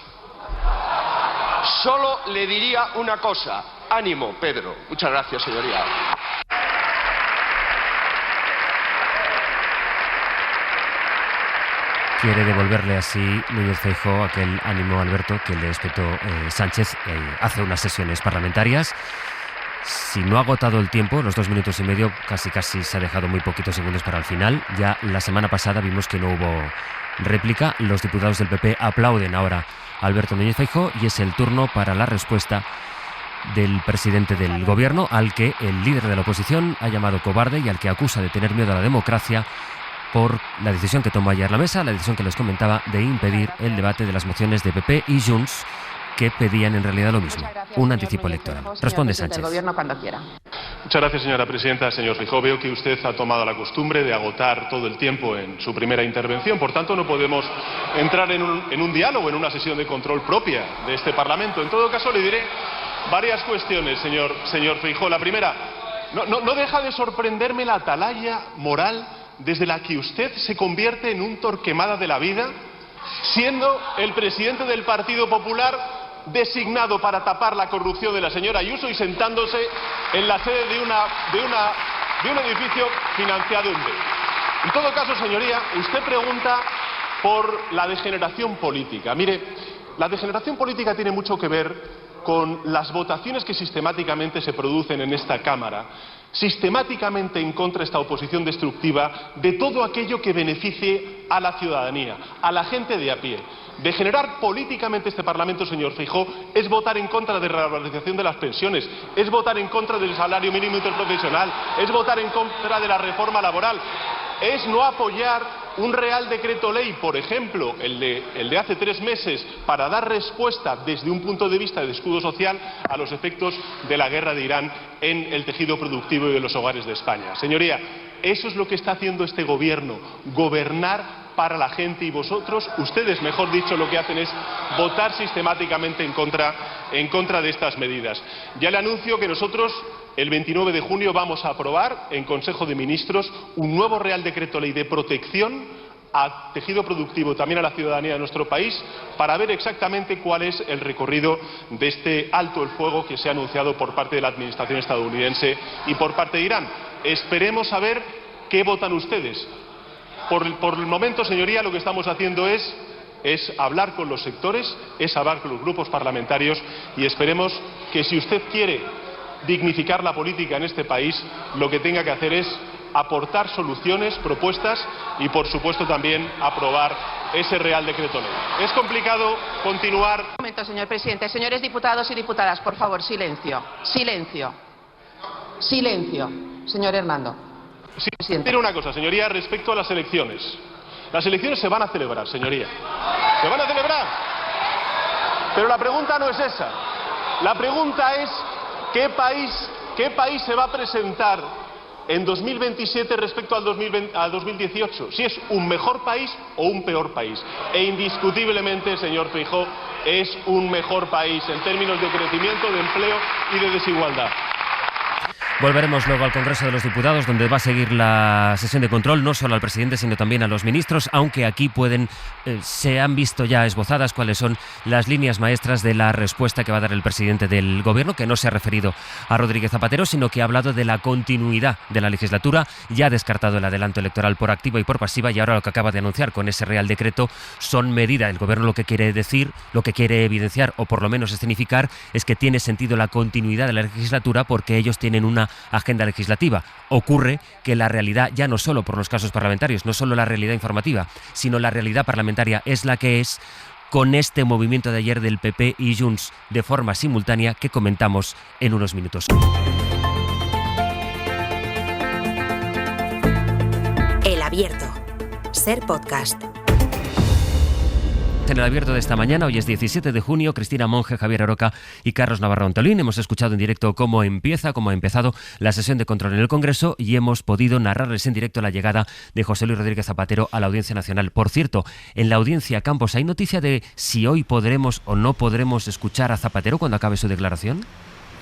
Solo le diría una cosa. Ánimo, Pedro. Muchas gracias, señoría. Quiere devolverle así Núñez Feijóo aquel ánimo, Alberto, que le espetó Sánchez hace unas sesiones parlamentarias. Si no ha agotado el tiempo, los 2 minutos y medio, casi se ha dejado muy poquitos segundos para el final. Ya la semana pasada vimos que no hubo réplica. Los diputados del PP aplauden ahora a Alberto Núñez Feijóo y es el turno para la respuesta del presidente del Gobierno, al que el líder de la oposición ha llamado cobarde y al que acusa de tener miedo a la democracia por la decisión que tomó ayer la mesa, la decisión que les comentaba de impedir el debate de las mociones de PP y Junts, que pedían en realidad lo mismo, un anticipo electoral. Responde Sánchez. Muchas gracias, señora presidenta. Señor Feijóo, veo que usted ha tomado la costumbre de agotar todo el tiempo en su primera intervención. Por tanto, no podemos entrar en un diálogo, en una sesión de control propia de este Parlamento. En todo caso, le diré varias cuestiones, señor Feijóo. La primera, no deja de sorprenderme la atalaya moral desde la que usted se convierte en un Torquemada de la vida, siendo el presidente del Partido Popular designado para tapar la corrupción de la señora Ayuso y sentándose en la sede de de un edificio financiado en B. En todo caso, señoría, usted pregunta por la degeneración política. Mire, la degeneración política tiene mucho que ver con las votaciones que sistemáticamente se producen en esta Cámara, sistemáticamente en contra de esta oposición destructiva de todo aquello que beneficie a la ciudadanía, a la gente de a pie. Degenerar políticamente este Parlamento, señor Feijóo, es votar en contra de la revalorización de las pensiones, es votar en contra del salario mínimo interprofesional, es votar en contra de la reforma laboral, es no apoyar un Real Decreto Ley, por ejemplo, el de hace 3 meses, para dar respuesta desde un punto de vista de escudo social a los efectos de la guerra de Irán en el tejido productivo y de los hogares de España. Señoría, eso es lo que está haciendo este Gobierno, gobernar para la gente, y vosotros, ustedes mejor dicho, lo que hacen es votar sistemáticamente en contra de estas medidas. Ya le anuncio que nosotros el 29 de junio vamos a aprobar en Consejo de Ministros un nuevo Real Decreto Ley de protección al tejido productivo y también a la ciudadanía de nuestro país, para ver exactamente cuál es el recorrido de este alto el fuego que se ha anunciado por parte de la Administración estadounidense y por parte de Irán. Esperemos a ver qué votan ustedes. Por el momento, señoría, lo que estamos haciendo es hablar con los sectores, es hablar con los grupos parlamentarios, y esperemos que, si usted quiere dignificar la política en este país, lo que tenga que hacer es aportar soluciones, propuestas y, por supuesto, también aprobar ese Real Decreto Ley. Es complicado continuar. Un momento, señor presidente. Señores diputados y diputadas, por favor, silencio. Silencio. Silencio. Señor Hernando. Sí, pero una cosa, señoría, respecto a las elecciones. Las elecciones se van a celebrar, señoría. Se van a celebrar. Pero la pregunta no es esa. La pregunta es ¿qué país se va a presentar en 2027 respecto al 2018? Si es un mejor país o un peor país. E indiscutiblemente, señor Feijóo, es un mejor país en términos de crecimiento, de empleo y de desigualdad. Volveremos luego al Congreso de los Diputados, donde va a seguir la sesión de control, no solo al presidente, sino también a los ministros, aunque aquí se han visto ya esbozadas cuáles son las líneas maestras de la respuesta que va a dar el presidente del Gobierno, que no se ha referido a Rodríguez Zapatero, sino que ha hablado de la continuidad de la legislatura. Ya ha descartado el adelanto electoral por activa y por pasiva, y ahora lo que acaba de anunciar con ese Real Decreto son medidas. El Gobierno lo que quiere decir, lo que quiere evidenciar, o por lo menos escenificar, es que tiene sentido la continuidad de la legislatura porque ellos tienen una agenda legislativa. Ocurre que la realidad, ya no solo por los casos parlamentarios, no solo la realidad informativa, sino la realidad parlamentaria es la que es, con este movimiento de ayer del PP y Junts de forma simultánea que comentamos en unos minutos. El Abierto. Ser Podcast. En el Abierto de esta mañana, hoy es 17 de junio, Cristina Monge, Javier Aroca y Carlos Navarro Antolín. Hemos escuchado en directo cómo ha empezado la sesión de control en el Congreso, y hemos podido narrarles en directo la llegada de José Luis Rodríguez Zapatero a la Audiencia Nacional. Por cierto, en la Audiencia Campos, ¿hay noticia de si hoy podremos o no podremos escuchar a Zapatero cuando acabe su declaración?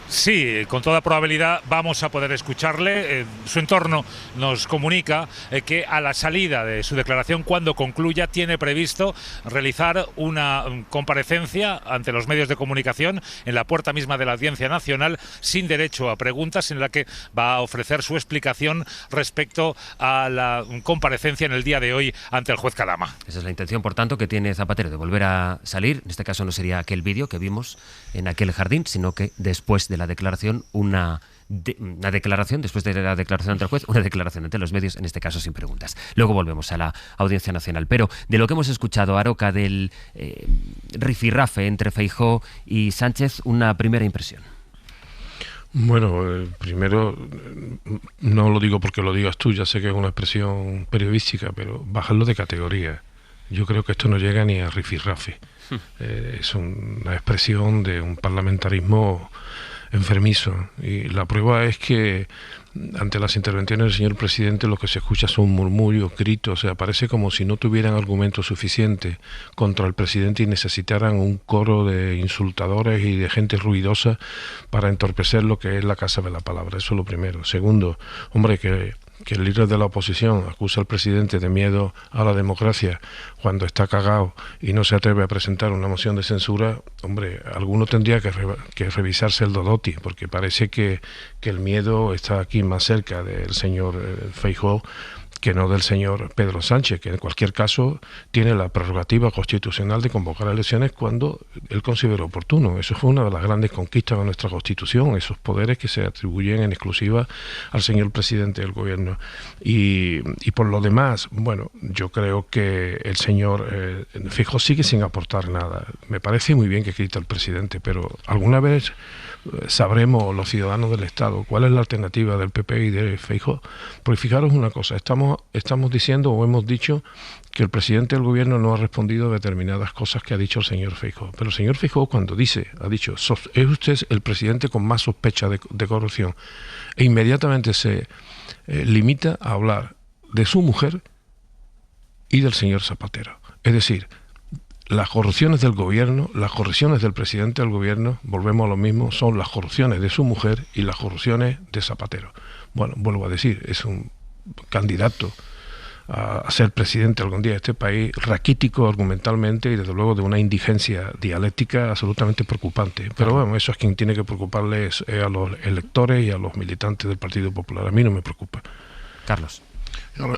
Sí, con toda probabilidad vamos a poder escucharle. Su entorno nos comunica que a la salida de su declaración, cuando concluya, tiene previsto realizar una comparecencia ante los medios de comunicación en la puerta misma de la Audiencia Nacional, sin derecho a preguntas, en la que va a ofrecer su explicación respecto a la comparecencia en el día de hoy ante el juez Calama. Esa es la intención, por tanto, que tiene Zapatero, de volver a salir. En este caso no sería aquel vídeo que vimos en aquel jardín, sino que después de la declaración, una declaración, después de la declaración ante el juez, una declaración ante los medios, en este caso sin preguntas. Luego volvemos a la Audiencia Nacional. Pero de lo que hemos escuchado, Aroca, del rifirrafe entre Feijóo y Sánchez, una primera impresión. Bueno, primero, no lo digo porque lo digas tú, ya sé que es una expresión periodística, pero bajarlo de categoría. Yo creo que esto no llega ni a rifirrafe. Es una expresión de un parlamentarismo enfermizo, y la prueba es que ante las intervenciones del señor presidente lo que se escucha son murmurios, gritos, o sea, parece como si no tuvieran argumento suficiente contra el presidente y necesitaran un coro de insultadores y de gente ruidosa para entorpecer lo que es la casa de la palabra. Eso es lo primero. Segundo, hombre, que que el líder de la oposición acusa al presidente de miedo a la democracia cuando está cagado y no se atreve a presentar una moción de censura, hombre, alguno tendría que revisarse el Dodoti, porque parece que el miedo está aquí más cerca del señor Feijóo que no del señor Pedro Sánchez, que en cualquier caso tiene la prerrogativa constitucional de convocar elecciones cuando él considere oportuno. Eso fue una de las grandes conquistas de nuestra Constitución, esos poderes que se atribuyen en exclusiva al señor presidente del gobierno. Y por lo demás, bueno, yo creo que el señor Feijóo sigue sin aportar nada. Me parece muy bien que quita al presidente, pero alguna vez sabremos los ciudadanos del Estado cuál es la alternativa del PP y de Feijóo. Porque fijaros una cosa, estamos diciendo o hemos dicho que el presidente del gobierno no ha respondido a determinadas cosas que ha dicho el señor Feijóo. Pero el señor Feijóo cuando ha dicho, es usted el presidente con más sospecha de corrupción, e inmediatamente se limita a hablar de su mujer y del señor Zapatero. Es decir, las corrupciones del gobierno, las corrupciones del presidente del gobierno, volvemos a lo mismo, son las corrupciones de su mujer y las corrupciones de Zapatero. Bueno, vuelvo a decir, es un candidato a ser presidente algún día de este país, raquítico argumentalmente y desde luego de una indigencia dialéctica absolutamente preocupante. Pero bueno, eso es quien tiene que preocuparle a los electores y a los militantes del Partido Popular. A mí no me preocupa. Carlos.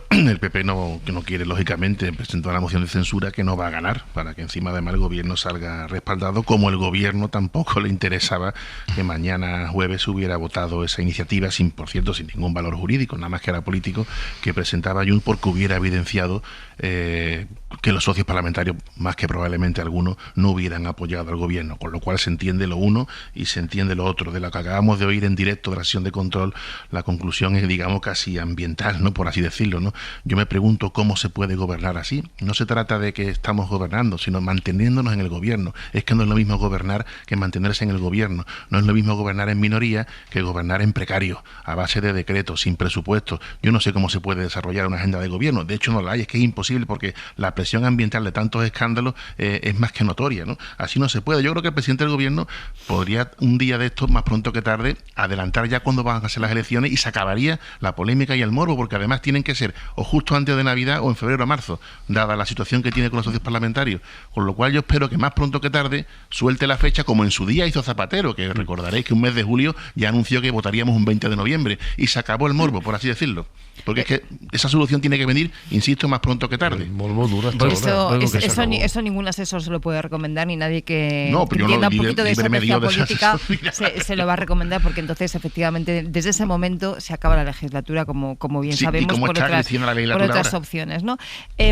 El PP que no quiere, lógicamente, presentar una moción de censura que no va a ganar, para que encima además el gobierno salga respaldado, como el gobierno tampoco le interesaba que mañana jueves hubiera votado esa iniciativa, por cierto, sin ningún valor jurídico, nada más que era político, que presentaba Junts, porque hubiera evidenciado que los socios parlamentarios, más que probablemente algunos, no hubieran apoyado al gobierno, con lo cual se entiende lo uno y se entiende lo otro. De lo que acabamos de oír en directo de la sesión de control, la conclusión es, digamos, casi ambiental, ¿no?, por así decirlo, ¿no? Yo me pregunto cómo se puede gobernar así. No se trata de que estamos gobernando, sino manteniéndonos en el gobierno. Es que no es lo mismo gobernar que mantenerse en el gobierno. No es lo mismo gobernar en minoría que gobernar en precario, a base de decretos, sin presupuesto. Yo no sé cómo se puede desarrollar una agenda de gobierno. De hecho, no la hay. Es que es imposible, porque la presión ambiental de tantos escándalos es más que notoria, ¿no? Así no se puede. Yo creo que el presidente del gobierno podría un día de estos, más pronto que tarde, adelantar ya cuándo van a ser las elecciones y se acabaría la polémica y el morbo, porque además tienen que ser o justo antes de Navidad o en febrero o marzo, dada la situación que tiene con los socios parlamentarios. Con lo cual yo espero que más pronto que tarde suelte la fecha, como en su día hizo Zapatero, que recordaréis que un mes de julio ya anunció que votaríamos un 20 de noviembre y se acabó el morbo, por así decirlo. Porque es que esa solución tiene que venir, insisto, más pronto que tarde. El morbo dura hasta ahora. Eso ningún asesor se lo puede recomendar, ni nadie que entienda un poquito de estrategia política se lo va a recomendar, porque entonces efectivamente desde ese momento se acaba la legislatura, como bien sabemos, por otras opciones, ¿no? A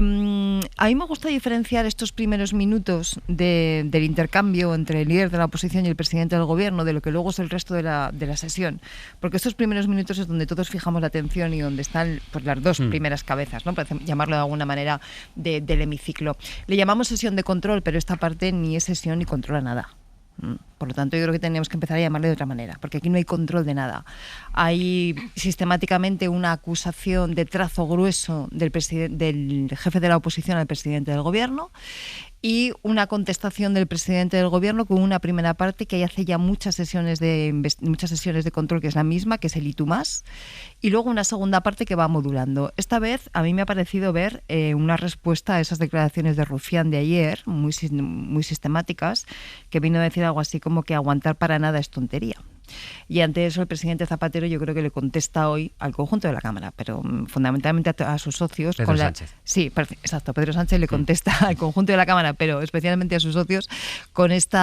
mí me gusta diferenciar estos primeros minutos del intercambio entre el líder de la oposición y el presidente del gobierno de lo que luego es el resto de la sesión, porque estos primeros minutos es donde todos fijamos la atención y donde están, pues, las dos primeras cabezas, ¿no?, para llamarlo de alguna manera, del hemiciclo. Le llamamos sesión de control, pero esta parte ni es sesión ni controla nada. Por lo tanto, yo creo que tenemos que empezar a llamarle de otra manera, porque aquí no hay control de nada. Hay sistemáticamente una acusación de trazo grueso del jefe de la oposición al presidente del gobierno, y una contestación del presidente del gobierno con una primera parte que hace ya muchas sesiones de control, que es la misma, que es el y tú más, y luego una segunda parte que va modulando. Esta vez a mí me ha parecido ver una respuesta a esas declaraciones de Rufián de ayer, muy sistemáticas, que vino a decir algo así como que aguantar para nada es tontería. Y ante eso el presidente Zapatero yo creo que le contesta hoy al conjunto de la Cámara, pero fundamentalmente a sus socios. Pedro Sánchez. Sí, exacto, Pedro Sánchez le contesta al conjunto de la Cámara, pero especialmente a sus socios con ese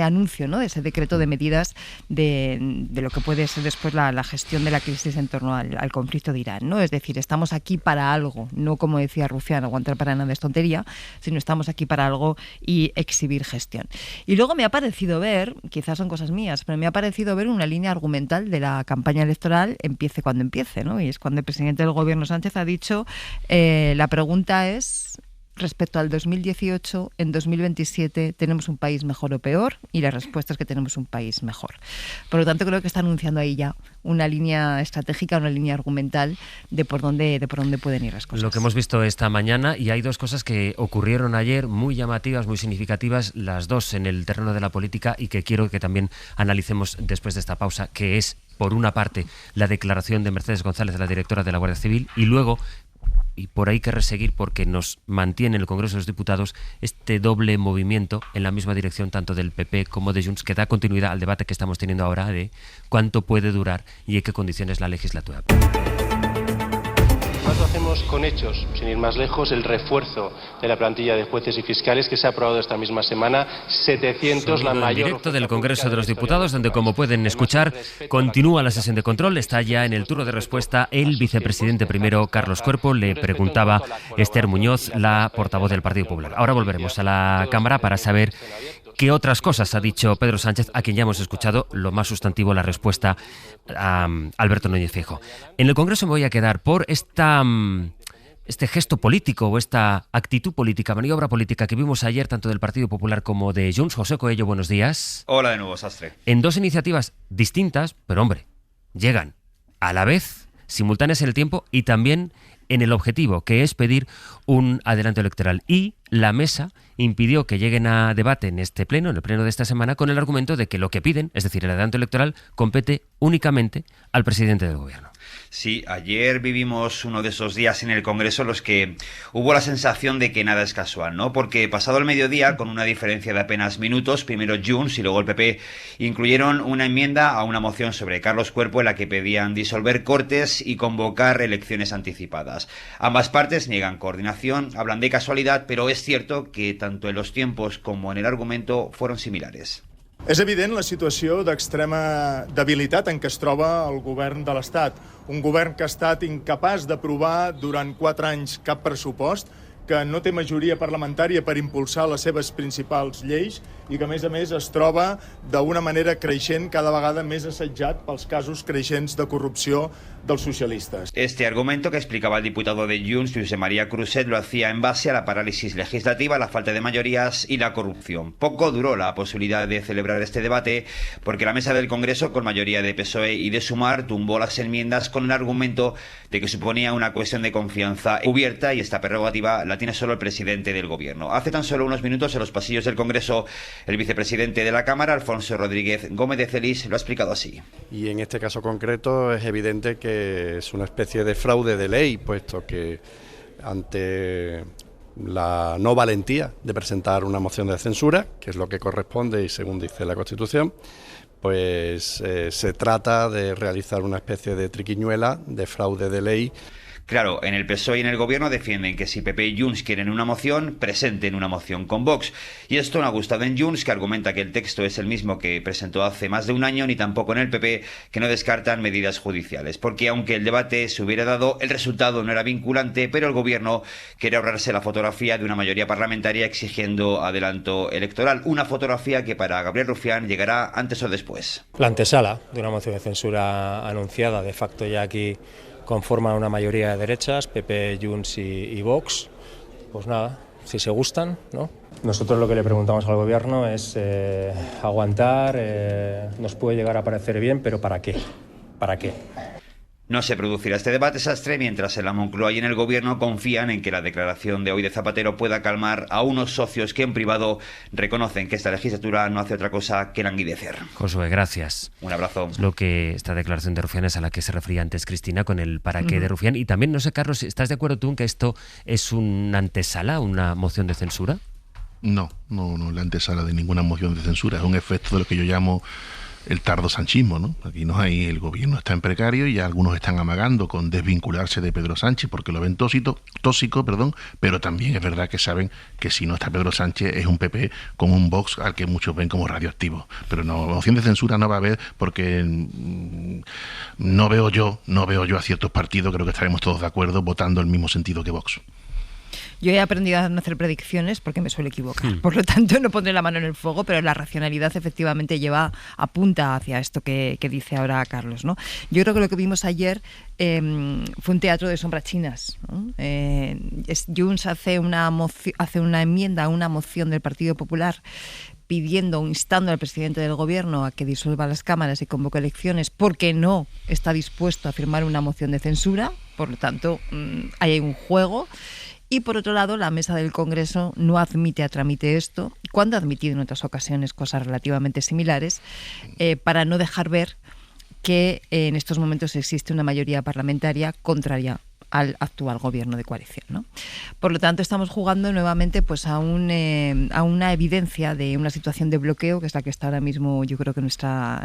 anuncio, ¿no?, de ese decreto de medidas de lo que puede ser después la gestión de la crisis en torno al conflicto de Irán, ¿no? Es decir, estamos aquí para algo, no como decía Rufián, aguantar para nada es tontería, sino estamos aquí para algo y exhibir gestión. Y luego me ha parecido ver, quizás son cosas mías, pero me ha parecido ver una línea argumental de la campaña electoral, empiece cuando empiece, ¿no? Y es cuando el presidente del gobierno, Sánchez, ha dicho, la pregunta es, respecto al 2018, en 2027 tenemos un país mejor o peor, y la respuesta es que tenemos un país mejor. Por lo tanto, creo que está anunciando ahí ya una línea estratégica, una línea argumental de por dónde pueden ir las cosas. Lo que hemos visto esta mañana, y hay dos cosas que ocurrieron ayer muy llamativas, muy significativas, las dos en el terreno de la política, y que quiero que también analicemos después de esta pausa, que es por una parte, la declaración de Mercedes González, la directora de la Guardia Civil, y luego, y por ahí querré seguir porque nos mantiene en el Congreso de los Diputados este doble movimiento en la misma dirección tanto del PP como de Junts, que da continuidad al debate que estamos teniendo ahora de cuánto puede durar y en qué condiciones la legislatura. Además lo hacemos con hechos, sin ir más lejos, el refuerzo de la plantilla de jueces y fiscales que se ha aprobado esta misma semana, 700, la mayor... directo del Congreso de los Diputados, donde, como pueden escuchar, continúa la sesión de control. Está ya en el turno de respuesta el vicepresidente primero, Carlos Cuerpo. Le preguntaba Esther Muñoz, la portavoz del Partido Popular. Ahora volveremos a la Cámara para saber qué otras cosas ha dicho Pedro Sánchez, a quien ya hemos escuchado lo más sustantivo, la respuesta a Alberto Núñez Feijóo. En el Congreso me voy a quedar por este gesto político o esta actitud política, maniobra política que vimos ayer tanto del Partido Popular como de Junts. José Coello, buenos días. Hola de nuevo, Sastre. En dos iniciativas distintas, pero hombre, llegan a la vez, simultáneas en el tiempo y también en el objetivo, que es pedir un adelanto electoral. Y la mesa impidió que lleguen a debate en este pleno, en el pleno de esta semana, con el argumento de que lo que piden, es decir, el adelanto electoral, compete únicamente al presidente del Gobierno. Sí, ayer vivimos uno de esos días en el Congreso en los que hubo la sensación de que nada es casual, ¿no? Porque pasado el mediodía, con una diferencia de apenas minutos, primero Junts y luego el PP incluyeron una enmienda a una moción sobre Carlos Cuerpo en la que pedían disolver Cortes y convocar elecciones anticipadas. Ambas partes niegan coordinación, hablan de casualidad, pero es cierto que tanto en los tiempos como en el argumento fueron similares. És evident la situació d'extrema debilitat en què es troba el govern de l'Estat. Un govern que ha estat incapaç d'aprovar durant 4 anys cap pressupost, que no té majoria parlamentària per impulsar les seves principals lleis i que, a més, es troba d'una manera creixent cada vegada més assetjat pels casos creixents de corrupció dels socialistes. Este argumento que explicaba el diputado de Junts, Josep María Cruzet, lo hacía en base a la parálisis legislativa, la falta de mayorías y la corrupción. Poco duró la posibilidad de celebrar este debate porque la mesa del Congreso, con mayoría de PSOE y de Sumar, tumbó las enmiendas con el argumento de que suponía una cuestión de confianza cubierta y esta prerrogativa la tiene solo el presidente del Gobierno. Hace tan solo unos minutos en los pasillos del Congreso, el vicepresidente de la Cámara, Alfonso Rodríguez Gómez de Celis, lo ha explicado así. Y en este caso concreto es evidente que es una especie de fraude de ley, puesto que ante la no valentía de presentar una moción de censura, que es lo que corresponde y según dice la Constitución, pues se trata de realizar una especie de triquiñuela, de fraude de ley. Claro, en el PSOE y en el Gobierno defienden que si PP y Junts quieren una moción, presenten una moción con Vox. Y esto no ha gustado en Junts, que argumenta que el texto es el mismo que presentó hace más de un año, ni tampoco en el PP, que no descartan medidas judiciales. Porque aunque el debate se hubiera dado, el resultado no era vinculante, pero el Gobierno quiere ahorrarse la fotografía de una mayoría parlamentaria exigiendo adelanto electoral. Una fotografía que para Gabriel Rufián llegará antes o después. La antesala de una moción de censura anunciada, de facto ya aquí conforman una mayoría de derechas, PP, Junts y Vox. Pues nada, si se gustan, ¿no? Nosotros lo que le preguntamos al Gobierno es aguantar, nos puede llegar a parecer bien, pero ¿para qué? ¿Para qué? No se producirá este debate, Sastre, mientras en la Moncloa y en el Gobierno confían en que la declaración de hoy de Zapatero pueda calmar a unos socios que en privado reconocen que esta legislatura no hace otra cosa que languidecer. Josué, gracias. Un abrazo. Lo que esta declaración de Rufián es a la que se refería antes Cristina con el para qué de Rufián. Y también, no sé, Carlos, ¿estás de acuerdo tú en que esto es una antesala, una moción de censura? No es la antesala de ninguna moción de censura. Es un efecto de lo que yo llamo el tardo sanchismo, ¿no? Aquí no hay, el gobierno está en precario y ya algunos están amagando con desvincularse de Pedro Sánchez porque lo ven tóxico, pero también es verdad que saben que si no está Pedro Sánchez es un PP con un Vox al que muchos ven como radioactivo. Pero no, moción de censura no va a haber porque no veo yo a ciertos partidos, creo que estaremos todos de acuerdo, votando el mismo sentido que Vox. Yo he aprendido a no hacer predicciones porque me suelo equivocar. Por lo tanto, no pondré la mano en el fuego, pero la racionalidad efectivamente apunta hacia esto que dice ahora Carlos, ¿no? Yo creo que lo que vimos ayer fue un teatro de sombras chinas, ¿no? Junts hace una enmienda a una moción del Partido Popular instando al presidente del Gobierno a que disuelva las cámaras y convoque elecciones porque no está dispuesto a firmar una moción de censura. Por lo tanto, hay un juego. Y por otro lado, la mesa del Congreso no admite a trámite esto, cuando ha admitido en otras ocasiones cosas relativamente similares, para no dejar ver que en estos momentos existe una mayoría parlamentaria contraria al actual gobierno de coalición, ¿no? Por lo tanto, estamos jugando nuevamente pues a una evidencia de una situación de bloqueo, que es la que está ahora mismo, yo creo que nuestra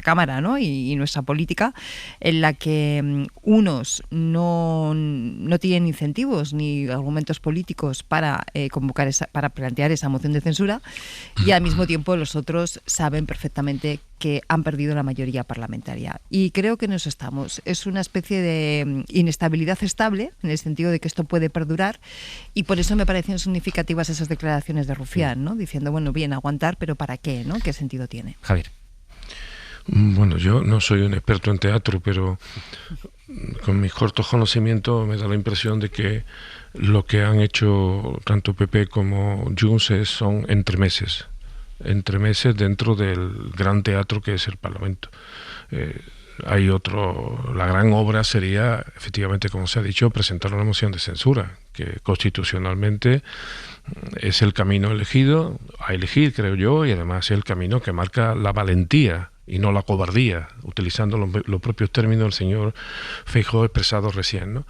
Cámara, ¿no? y nuestra política, en la que unos no tienen incentivos ni argumentos políticos para para plantear esa moción de censura, y al mismo tiempo los otros saben perfectamente que han perdido la mayoría parlamentaria. Y creo que en eso estamos. Es una especie de inestabilidad estable, en el sentido de que esto puede perdurar, y por eso me parecen significativas esas declaraciones de Rufián, ¿no? Diciendo, bueno, bien, aguantar, pero ¿para qué? ¿No? ¿Qué sentido tiene? Javier. Bueno, yo no soy un experto en teatro, pero con mis cortos conocimientos me da la impresión de que lo que han hecho tanto PP como Junts son entremeses dentro del gran teatro que es el Parlamento. Hay la gran obra sería, efectivamente, como se ha dicho, presentar una moción de censura, que constitucionalmente es el camino elegido, a elegir, creo yo, y además es el camino que marca la valentía y no la cobardía, utilizando los propios términos del señor Feijóo expresados recién, ¿no?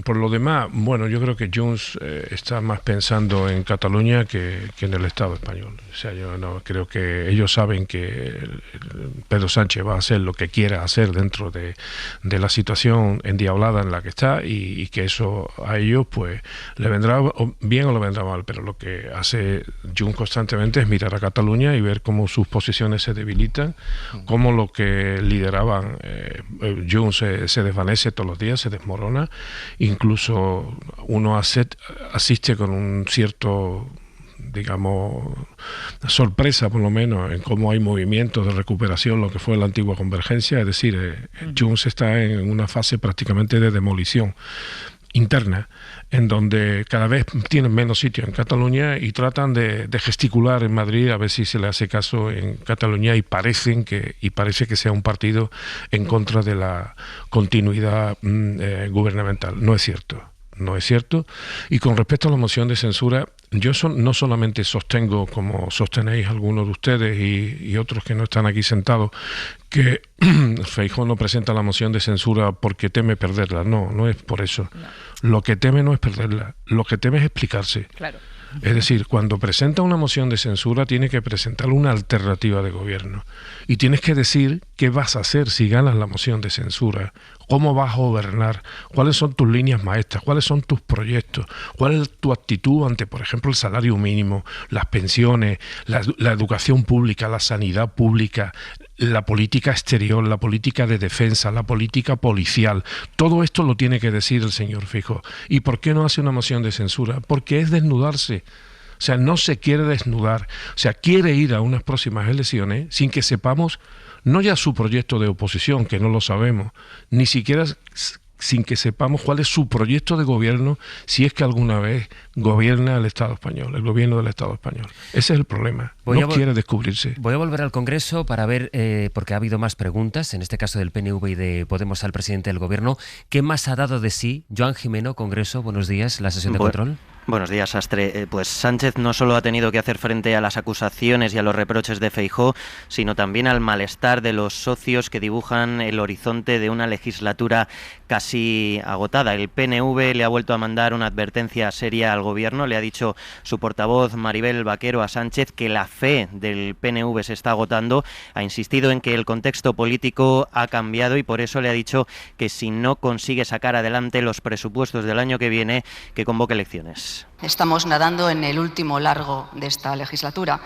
Por lo demás, bueno, yo creo que Junts está más pensando en Cataluña que en el Estado español. O sea, yo no creo que ellos saben que Pedro Sánchez va a hacer lo que quiera hacer dentro de la situación endiablada en la que está, y que eso a ellos pues le vendrá bien o le vendrá mal, pero lo que hace Junts constantemente es mirar a Cataluña y ver cómo sus posiciones se debilitan, cómo lo que lideraban Junts se desvanece todos los días, se desmorona. Incluso uno asiste con un cierto, digamos, sorpresa por lo menos en cómo hay movimientos de recuperación, lo que fue la antigua convergencia, es decir, Junts está en una fase prácticamente de demolición interna, en donde cada vez tienen menos sitio en Cataluña y tratan de gesticular en Madrid a ver si se le hace caso en Cataluña, y parece que sea un partido en contra de la continuidad gubernamental. No es cierto. Y con respecto a la moción de censura, yo no solamente sostengo, como sostenéis algunos de ustedes y otros que no están aquí sentados, que Feijóo no presenta la moción de censura porque teme perderla. No es por eso. No. Lo que teme no es perderla, lo que teme es explicarse. Claro. Es decir, cuando presenta una moción de censura tiene que presentar una alternativa de gobierno y tienes que decir qué vas a hacer si ganas la moción de censura, cómo vas a gobernar, cuáles son tus líneas maestras, cuáles son tus proyectos, cuál es tu actitud ante, por ejemplo, el salario mínimo, las pensiones, la educación pública, la sanidad pública, la política exterior, la política de defensa, la política policial. Todo esto lo tiene que decir el señor Feijóo. ¿Y por qué no hace una moción de censura? Porque es desnudarse. O sea, no se quiere desnudar. O sea, quiere ir a unas próximas elecciones sin que sepamos, no ya su proyecto de oposición, que no lo sabemos, ni siquiera sin que sepamos cuál es su proyecto de gobierno, si es que alguna vez gobierna el Estado español, el gobierno del Estado español. Ese es el problema. No quiere descubrirse. Voy a volver al Congreso para ver, porque ha habido más preguntas, en este caso del PNV y de Podemos al presidente del Gobierno. ¿Qué más ha dado de sí? Joan Jimeno, Congreso, buenos días, la sesión de control. Buenos días, Astre. Pues Sánchez no solo ha tenido que hacer frente a las acusaciones y a los reproches de Feijóo, sino también al malestar de los socios que dibujan el horizonte de una legislatura casi agotada. El PNV le ha vuelto a mandar una advertencia seria al Gobierno. Le ha dicho su portavoz Maribel Vaquero a Sánchez que la fe del PNV se está agotando. Ha insistido en que el contexto político ha cambiado y por eso le ha dicho que si no consigue sacar adelante los presupuestos del año que viene, que convoque elecciones. Estamos nadando en el último largo de esta legislatura.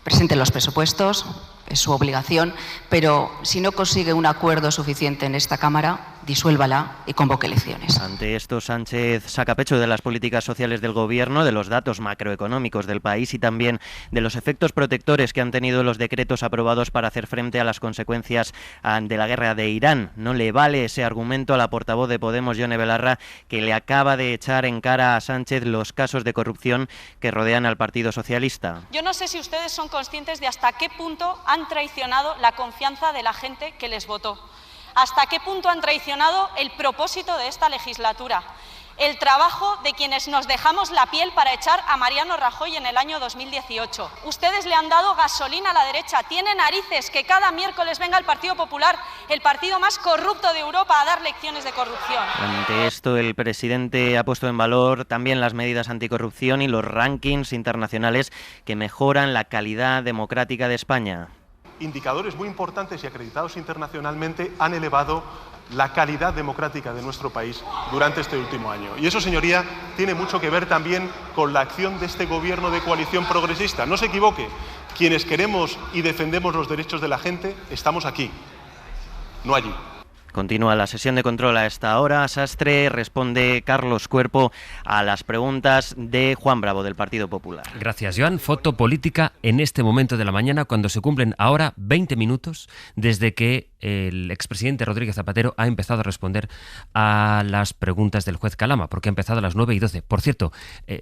Presente los presupuestos, es su obligación, pero si no consigue un acuerdo suficiente en esta Cámara, disuélvala y convoque elecciones. Ante esto, Sánchez saca pecho de las políticas sociales del Gobierno, de los datos macroeconómicos del país y también de los efectos protectores que han tenido los decretos aprobados para hacer frente a las consecuencias de la guerra de Irán. No le vale ese argumento a la portavoz de Podemos, Yone Belarra, que le acaba de echar en cara a Sánchez los casos de corrupción que rodean al Partido Socialista. Yo no sé si ustedes son conscientes de hasta qué punto han traicionado la confianza de la gente que les votó. ¿Hasta qué punto han traicionado el propósito de esta legislatura? el trabajo de quienes nos dejamos la piel para echar a Mariano Rajoy en el año 2018. Ustedes le han dado gasolina a la derecha. Tiene narices que cada miércoles venga el Partido Popular, el partido más corrupto de Europa, a dar lecciones de corrupción. Ante esto, el presidente ha puesto en valor también las medidas anticorrupción y los rankings internacionales que mejoran la calidad democrática de España. Indicadores muy importantes y acreditados internacionalmente han elevado la calidad democrática de nuestro país durante este último año. Y eso, señoría, tiene mucho que ver también con la acción de este gobierno de coalición progresista. No se equivoque, quienes queremos y defendemos los derechos de la gente estamos aquí, no allí. Continúa la sesión de control a esta hora. Sastre, responde Carlos Cuerpo a las preguntas de Juan Bravo, del Partido Popular. Gracias, Joan. Foto política en este momento de la mañana, cuando se cumplen ahora 20 minutos desde que el expresidente Rodríguez Zapatero ha empezado a responder a las preguntas del juez Calama, porque ha empezado a las 9:12. Por cierto,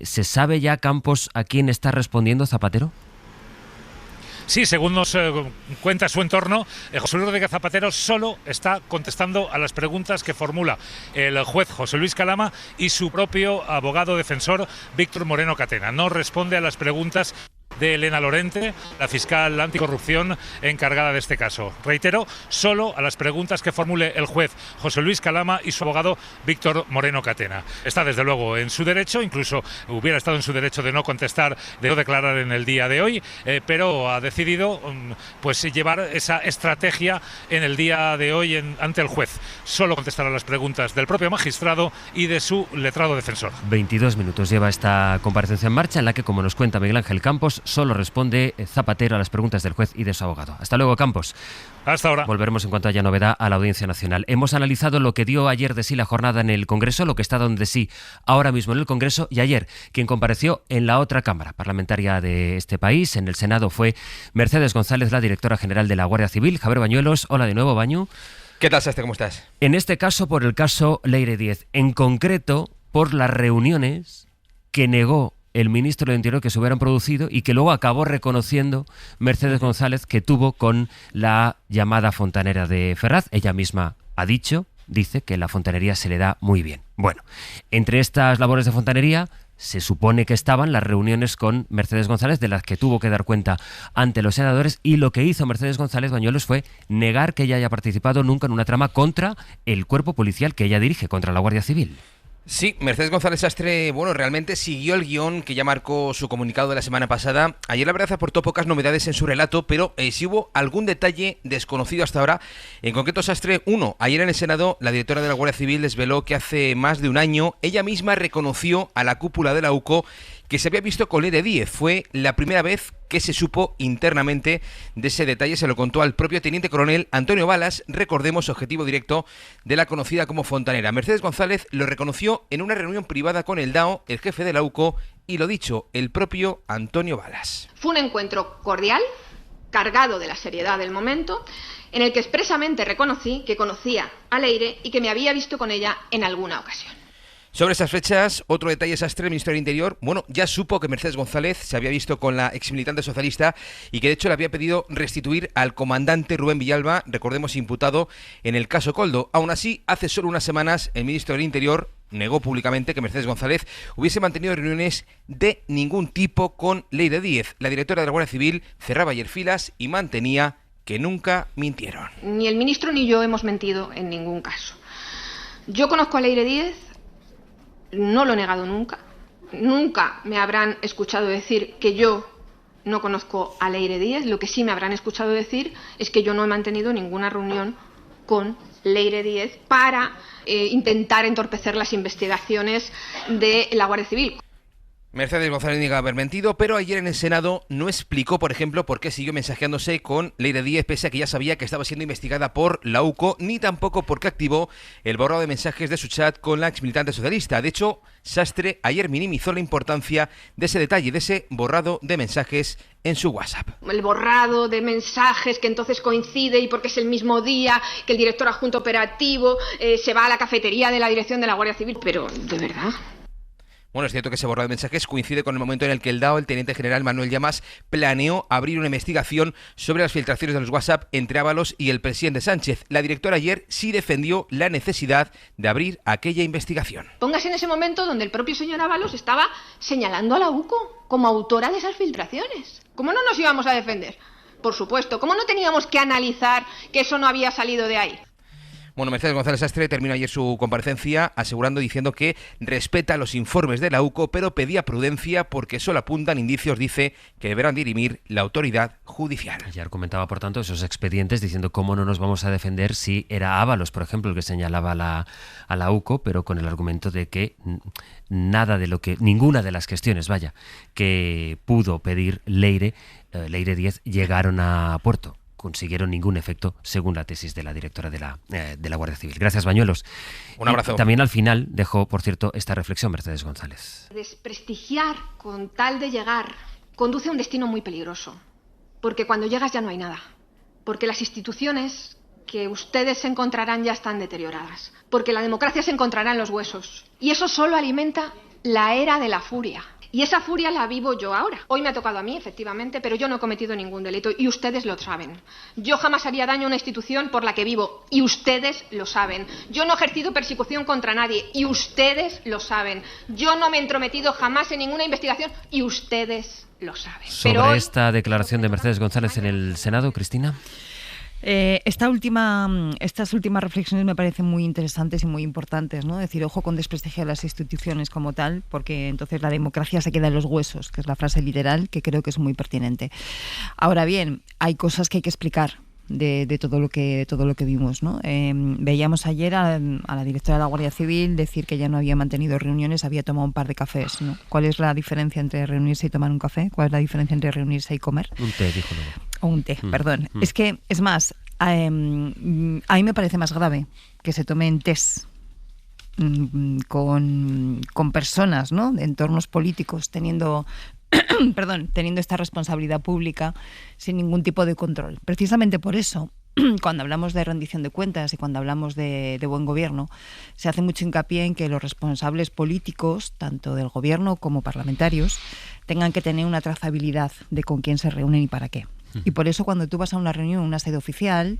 ¿se sabe ya, Campos, a quién está respondiendo Zapatero? Sí, según nos cuenta su entorno, José Luis Rodríguez Zapatero solo está contestando a las preguntas que formula el juez José Luis Calama y su propio abogado defensor Víctor Moreno Catena. No responde a las preguntas de Elena Lorente, la fiscal anticorrupción encargada de este caso. Reitero, solo a las preguntas que formule el juez José Luis Calama y su abogado Víctor Moreno Catena. Está desde luego en su derecho, incluso hubiera estado en su derecho de no contestar, de no declarar en el día de hoy, pero ha decidido pues llevar esa estrategia en el día de hoy ante el juez. Solo contestará las preguntas del propio magistrado y de su letrado defensor. 22 minutos lleva esta comparecencia en marcha, en la que, como nos cuenta Miguel Ángel Campos, solo responde Zapatero a las preguntas del juez y de su abogado. Hasta luego, Campos. Hasta ahora. Volveremos en cuanto haya novedad a la Audiencia Nacional. Hemos analizado lo que dio ayer de sí la jornada en el Congreso, lo que está dando de sí ahora mismo en el Congreso, y ayer quien compareció en la otra Cámara parlamentaria de este país, en el Senado, fue Mercedes González, la directora general de la Guardia Civil. Javier Bañuelos, hola de nuevo, Bañu. ¿Qué tal, Sastre? ¿Cómo estás? En este caso, por el caso Leire Díez, en concreto por las reuniones que negó el ministro de Interior que se hubieran producido y que luego acabó reconociendo Mercedes González que tuvo con la llamada fontanera de Ferraz. Ella misma ha dice que la fontanería se le da muy bien. Bueno, entre estas labores de fontanería se supone que estaban las reuniones con Mercedes González, de las que tuvo que dar cuenta ante los senadores, y lo que hizo Mercedes González Bañuelos fue negar que ella haya participado nunca en una trama contra el cuerpo policial que ella dirige, contra la Guardia Civil. Sí, Mercedes González Sastre, realmente siguió el guión que ya marcó su comunicado de la semana pasada. Ayer la verdad aportó pocas novedades en su relato, pero sí hubo algún detalle desconocido hasta ahora. En concreto, Sastre, ayer en el Senado la directora de la Guardia Civil desveló que hace más de un año ella misma reconoció a la cúpula de la UCO que se había visto con Leire Díez. Fue la primera vez que se supo internamente de ese detalle. Se lo contó al propio teniente coronel Antonio Balas, recordemos, objetivo directo de la conocida como fontanera. Mercedes González lo reconoció en una reunión privada con el DAO, el jefe de la UCO, y lo dicho, el propio Antonio Balas. Fue un encuentro cordial, cargado de la seriedad del momento, en el que expresamente reconocí que conocía a Leire y que me había visto con ella en alguna ocasión. Sobre esas fechas, otro detalle, Sastre, el ministro del Interior, ya supo que Mercedes González se había visto con la exmilitante socialista y que de hecho le había pedido restituir al comandante Rubén Villalba, recordemos imputado en el caso Koldo. Aún así, hace solo unas semanas el ministro del Interior negó públicamente que Mercedes González hubiese mantenido reuniones de ningún tipo con Leire Díez. La directora de la Guardia Civil cerraba ayer filas y mantenía que nunca mintieron. Ni el ministro ni yo hemos mentido en ningún caso. Yo conozco a Leire Díez. No lo he negado nunca. Nunca me habrán escuchado decir que yo no conozco a Leire Díez. Lo que sí me habrán escuchado decir es que yo no he mantenido ninguna reunión con Leire Díez para intentar entorpecer las investigaciones de la Guardia Civil. Mercedes González niega haber mentido, pero ayer en el Senado no explicó, por ejemplo, por qué siguió mensajeándose con Leire Díez, pese a que ya sabía que estaba siendo investigada por la UCO, ni tampoco por qué activó el borrado de mensajes de su chat con la exmilitante socialista. De hecho, Sastre ayer minimizó la importancia de ese detalle, de ese borrado de mensajes en su WhatsApp. El borrado de mensajes que entonces coincide y porque es el mismo día que el director adjunto operativo se va a la cafetería de la dirección de la Guardia Civil. Pero, ¿de verdad? Bueno, es cierto que ese borrado de mensajes coincide con el momento en el que el DAO, el teniente general Manuel Llamas, planeó abrir una investigación sobre las filtraciones de los WhatsApp entre Ábalos y el presidente Sánchez. La directora ayer sí defendió la necesidad de abrir aquella investigación. Póngase en ese momento donde el propio señor Ábalos estaba señalando a la UCO como autora de esas filtraciones. ¿Cómo no nos íbamos a defender? Por supuesto. ¿Cómo no teníamos que analizar que eso no había salido de ahí? Bueno, Mercedes González Astre terminó ayer su comparecencia diciendo que respeta los informes de la UCO, pero pedía prudencia porque solo apuntan indicios, dice, que deberán dirimir la autoridad judicial. Ayer comentaba, por tanto, esos expedientes diciendo cómo no nos vamos a defender si era Ábalos, por ejemplo, el que señalaba a la UCO, pero con el argumento de que ninguna de las cuestiones, que pudo pedir Leire 10 llegaron a puerto. Consiguieron ningún efecto, según la tesis de la directora de la Guardia Civil. Gracias, Bañuelos. Un abrazo. Y también al final dejó, por cierto, esta reflexión Mercedes González. Desprestigiar con tal de llegar conduce a un destino muy peligroso, porque cuando llegas ya no hay nada, porque las instituciones que ustedes se encontrarán ya están deterioradas, porque la democracia se encontrará en los huesos, y eso solo alimenta la era de la furia. Y esa furia la vivo yo ahora. Hoy me ha tocado a mí, efectivamente, pero yo no he cometido ningún delito y ustedes lo saben. Yo jamás haría daño a una institución por la que vivo y ustedes lo saben. Yo no he ejercido persecución contra nadie y ustedes lo saben. Yo no me he entrometido jamás en ninguna investigación y ustedes lo saben. Sobre esta declaración de Mercedes González en el Senado, Cristina. Estas últimas reflexiones me parecen muy interesantes y muy importantes, ¿no? Decir, ojo con desprestigiar las instituciones como tal, porque entonces la democracia se queda en los huesos, que es la frase literal que creo que es muy pertinente. Ahora bien, hay cosas que hay que explicar de todo lo que vimos, ¿no? Veíamos ayer a la directora de la Guardia Civil decir que ya no había mantenido reuniones, había tomado un par de cafés, ¿no? ¿Cuál es la diferencia entre reunirse y tomar un café? ¿Cuál es la diferencia entre reunirse y comer? Un té, dijo luego. O un té, perdón. Es que, es más, a mí me parece más grave que se tomen tés con personas, ¿no? De entornos políticos teniendo esta responsabilidad pública sin ningún tipo de control. Precisamente por eso, cuando hablamos de rendición de cuentas y cuando hablamos de buen gobierno, se hace mucho hincapié en que los responsables políticos, tanto del gobierno como parlamentarios, tengan que tener una trazabilidad de con quién se reúnen y para qué. Y por eso cuando tú vas a una reunión, una sede oficial,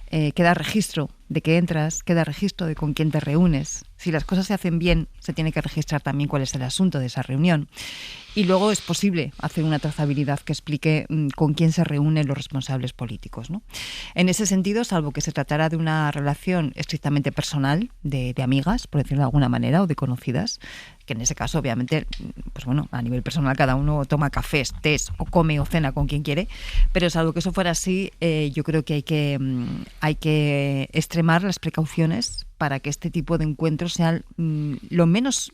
queda registro de que entras, queda registro de con quién te reúnes. Si las cosas se hacen bien, se tiene que registrar también cuál es el asunto de esa reunión. Y luego es posible hacer una trazabilidad que explique con quién se reúnen los responsables políticos, ¿no? En ese sentido, salvo que se tratara de una relación estrictamente personal, de amigas, por decirlo de alguna manera, o de conocidas, que en ese caso, obviamente, pues bueno, a nivel personal cada uno toma cafés, tés o come o cena con quien quiere, pero salvo que eso fuera así, yo creo que hay que extremar las precauciones para que este tipo de encuentros sean lo menos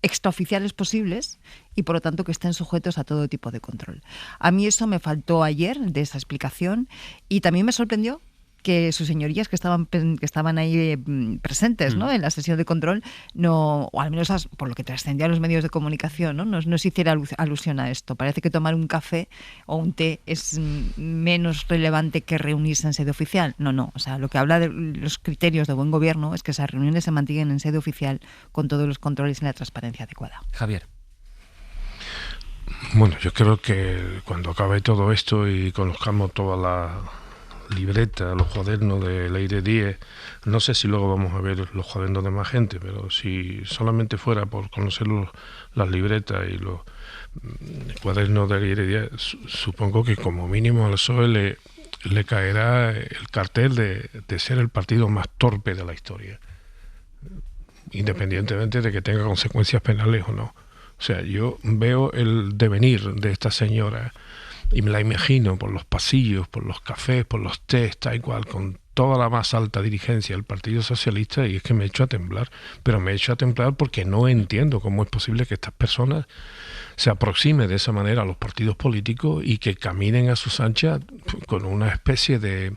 extraoficiales posibles y por lo tanto que estén sujetos a todo tipo de control. A mí eso me faltó ayer de esa explicación y también me sorprendió que sus señorías que estaban ahí presentes, ¿no? En la sesión de control, no, o al menos por lo que trascendía a los medios de comunicación, no se hiciera alusión a esto. Parece que tomar un café o un té es menos relevante que reunirse en sede oficial. No. O sea, lo que habla de los criterios de buen gobierno es que esas reuniones se mantengan en sede oficial con todos los controles y la transparencia adecuada. Javier. Bueno, yo creo que cuando acabe todo esto y conozcamos toda la libreta, los cuadernos de Leire 10, no sé si luego vamos a ver los cuadernos de más gente, pero si solamente fuera por conocer las libretas y los cuadernos de Leire 10, supongo que como mínimo al PSOE le caerá el cartel de ser el partido más torpe de la historia, independientemente de que tenga consecuencias penales o no. O sea, yo veo el devenir de esta señora y me la imagino por los pasillos, por los cafés, por los tés, tal cual, con toda la más alta dirigencia del Partido Socialista, y es que me echo a temblar. Pero me echo a temblar porque no entiendo cómo es posible que estas personas se aproximen de esa manera a los partidos políticos y que caminen a sus anchas con una especie de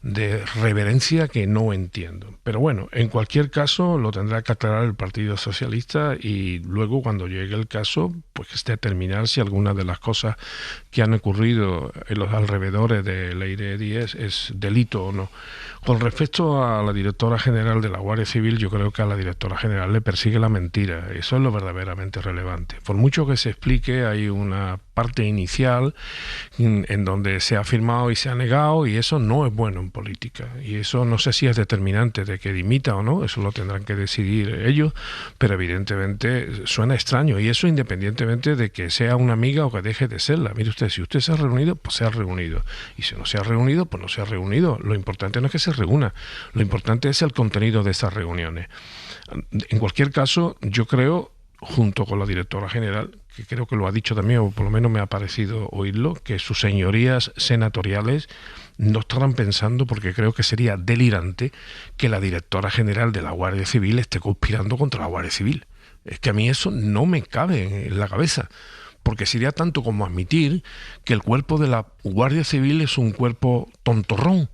reverencia que no entiendo. Pero bueno, en cualquier caso lo tendrá que aclarar el Partido Socialista y luego cuando llegue el caso, pues determinar si alguna de las cosas que han ocurrido en los alrededores de Leire Díez es delito o no. Con respecto a la directora general de la Guardia Civil, yo creo que a la directora general le persigue la mentira. Eso es lo verdaderamente relevante. Por mucho que se explique, hay una parte inicial en donde se ha afirmado y se ha negado, y eso no es bueno en política. Y eso no sé si es determinante de que dimita o no, eso lo tendrán que decidir ellos, pero evidentemente suena extraño, y eso independientemente de que sea una amiga o que deje de serla. Mire usted, si usted se ha reunido, pues se ha reunido. Y si no se ha reunido, pues no se ha reunido. Lo importante no es que se reúna, lo importante es el contenido de esas reuniones. En cualquier caso, yo creo, junto con la directora general, que creo que lo ha dicho también, o por lo menos me ha parecido oírlo, que sus señorías senatoriales no estarán pensando, porque creo que sería delirante que la directora general de la Guardia Civil esté conspirando contra la Guardia Civil. Es que a mí eso no me cabe en la cabeza, porque sería tanto como admitir que el cuerpo de la Guardia Civil es un cuerpo tontorrón,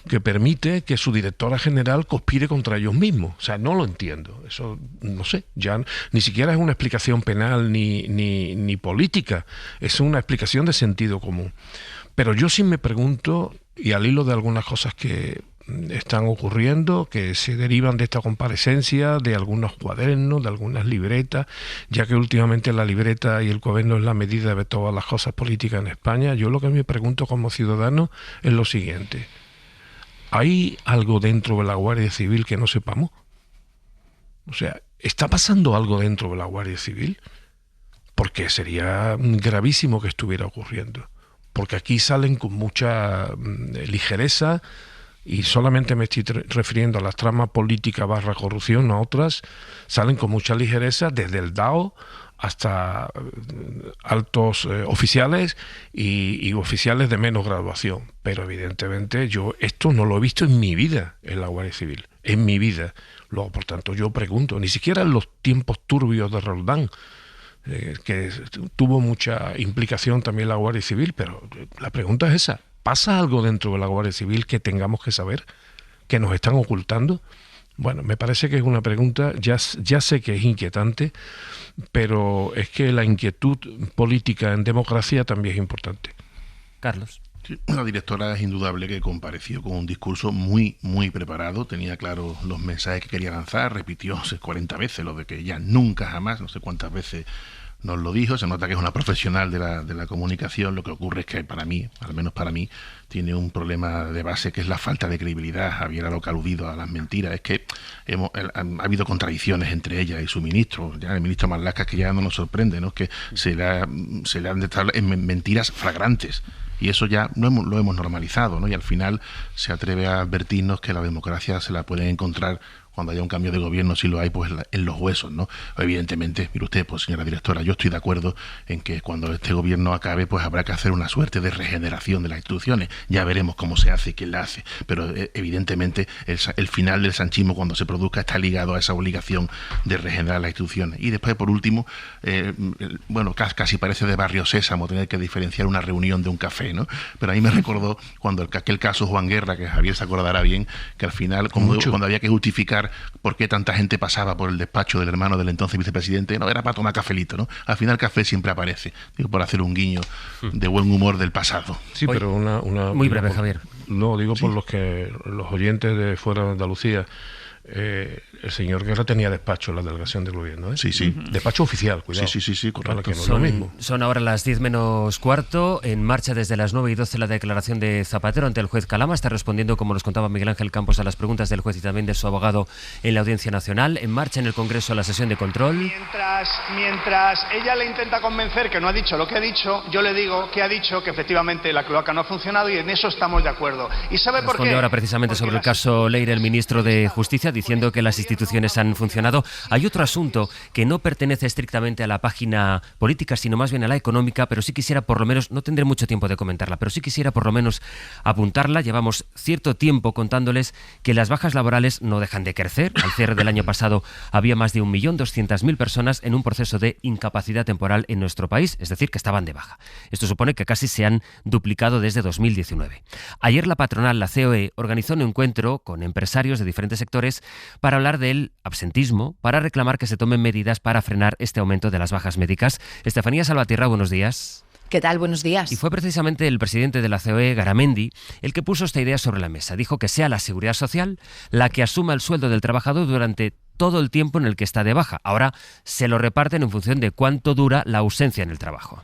que permite que su directora general conspire contra ellos mismos. O sea, no lo entiendo. Eso, no sé, ya ni siquiera es una explicación penal ni política. Es una explicación de sentido común. Pero yo sí me pregunto, y al hilo de algunas cosas que están ocurriendo, que se derivan de esta comparecencia, de algunos cuadernos, de algunas libretas, ya que últimamente la libreta y el cuaderno es la medida de todas las cosas políticas en España. Yo lo que me pregunto como ciudadano es lo siguiente: ¿hay algo dentro de la Guardia Civil que no sepamos? O sea, ¿está pasando algo dentro de la Guardia Civil? Porque sería gravísimo que estuviera ocurriendo. Porque aquí salen con mucha ligereza, y solamente me estoy refiriendo a las tramas políticas / corrupción, no a otras, salen con mucha ligereza desde el DAO hasta altos oficiales y oficiales de menos graduación. Pero evidentemente yo esto no lo he visto en mi vida en la Guardia Civil, en mi vida. Luego, por tanto, yo pregunto, ni siquiera en los tiempos turbios de Roldán, que tuvo mucha implicación también la Guardia Civil, pero la pregunta es esa: ¿pasa algo dentro de la Guardia Civil que tengamos que saber, que nos están ocultando? Bueno, me parece que es una pregunta, ya sé que es inquietante, pero es que la inquietud política en democracia también es importante. Carlos. Sí, la directora es indudable que compareció con un discurso muy, muy preparado, tenía claro los mensajes que quería lanzar, repitió 40 veces lo de que ya nunca jamás, no sé cuántas veces nos lo dijo. Se nota que es una profesional de la comunicación. Lo que ocurre es que para mí, al menos para mí, tiene un problema de base que es la falta de credibilidad. Javier, a lo que ha aludido a las mentiras, es que ha habido contradicciones entre ella y su ministro, ya el ministro Marlaska, que ya no nos sorprende, ¿no? Que se le han dejado en mentiras flagrantes. Y eso ya lo hemos normalizado, ¿no? Y al final se atreve a advertirnos que la democracia se la pueden encontrar cuando haya un cambio de gobierno, si lo hay, pues en los huesos, ¿no? Evidentemente, mire usted, pues señora directora, yo estoy de acuerdo en que cuando este gobierno acabe, pues habrá que hacer una suerte de regeneración de las instituciones. Ya veremos cómo se hace y quién la hace. Pero evidentemente el final del sanchismo, cuando se produzca, está ligado a esa obligación de regenerar las instituciones. Y después, por último, bueno, casi parece de Barrio Sésamo tener que diferenciar una reunión de un café, ¿no? Pero a mí me recordó cuando aquel caso Juan Guerra, que Javier se acordará bien, que al final, cuando había que justificar por qué tanta gente pasaba por el despacho del hermano del entonces vicepresidente, no, era para tomar cafelito, ¿no? Al final el café siempre aparece, digo, por hacer un guiño de buen humor del pasado. Sí, pero una muy breve, Javier. No, digo, sí, por los oyentes de fuera de Andalucía. El señor Guerra tenía despacho en la delegación del gobierno, ¿eh? Sí, sí. Despacho oficial, cuidado. Sí, correcto. Que no es lo mismo. Son ahora las 10 menos cuarto, en marcha desde las 9:12 la declaración de Zapatero ante el juez Calama. Está respondiendo, como nos contaba Miguel Ángel Campos, a las preguntas del juez y también de su abogado en la Audiencia Nacional. En marcha en el Congreso la sesión de control. Mientras ella le intenta convencer que no ha dicho lo que ha dicho, yo le digo que ha dicho que efectivamente la cloaca no ha funcionado, y en eso estamos de acuerdo. ¿Y sabe por qué? Responde ahora precisamente sobre el caso Leire el ministro de Justicia, diciendo que las instituciones instituciones han funcionado. Hay otro asunto que no pertenece estrictamente a la página política, sino más bien a la económica, pero sí quisiera por lo menos, no tendré mucho tiempo de comentarla, pero sí quisiera por lo menos apuntarla. Llevamos cierto tiempo contándoles que las bajas laborales no dejan de crecer. Al cierre del año pasado había más de 1.200.000 personas en un proceso de incapacidad temporal en nuestro país, es decir, que estaban de baja. Esto supone que casi se han duplicado desde 2019. Ayer la patronal, la COE, organizó un encuentro con empresarios de diferentes sectores para hablar del absentismo, para reclamar que se tomen medidas para frenar este aumento de las bajas médicas. Estefanía Salvatierra, buenos días. ¿Qué tal? Buenos días. Y fue precisamente el presidente de la COE, Garamendi, el que puso esta idea sobre la mesa. Dijo que sea la Seguridad Social la que asuma el sueldo del trabajador durante todo el tiempo en el que está de baja. Ahora se lo reparten en función de cuánto dura la ausencia en el trabajo.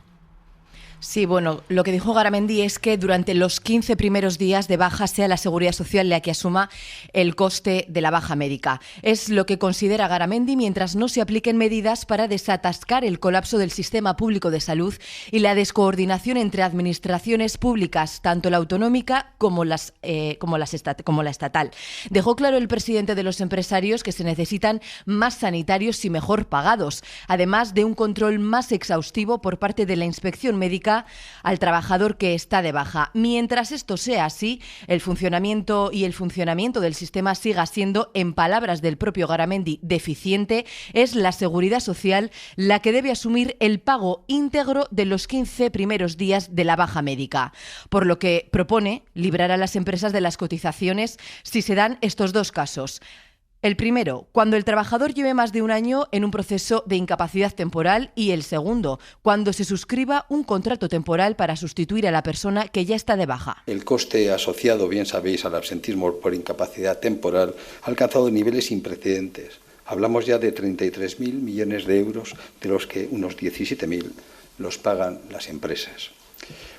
Sí, bueno, lo que dijo Garamendi es que durante los 15 primeros días de baja sea la Seguridad Social la que asuma el coste de la baja médica. Es lo que considera Garamendi mientras no se apliquen medidas para desatascar el colapso del sistema público de salud y la descoordinación entre administraciones públicas, tanto la autonómica como la estatal. Dejó claro el presidente de los empresarios que se necesitan más sanitarios y mejor pagados, además de un control más exhaustivo por parte de la Inspección Médica al trabajador que está de baja. Mientras esto sea así, el funcionamiento del sistema siga siendo, en palabras del propio Garamendi, deficiente, es la Seguridad Social la que debe asumir el pago íntegro de los 15 primeros días de la baja médica, por lo que propone librar a las empresas de las cotizaciones si se dan estos dos casos. El primero, cuando el trabajador lleve más de un año en un proceso de incapacidad temporal, y el segundo, cuando se suscriba un contrato temporal para sustituir a la persona que ya está de baja. El coste asociado, bien sabéis, al absentismo por incapacidad temporal ha alcanzado niveles sin precedentes. Hablamos ya de 33.000 millones de euros, de los que unos 17.000 los pagan las empresas.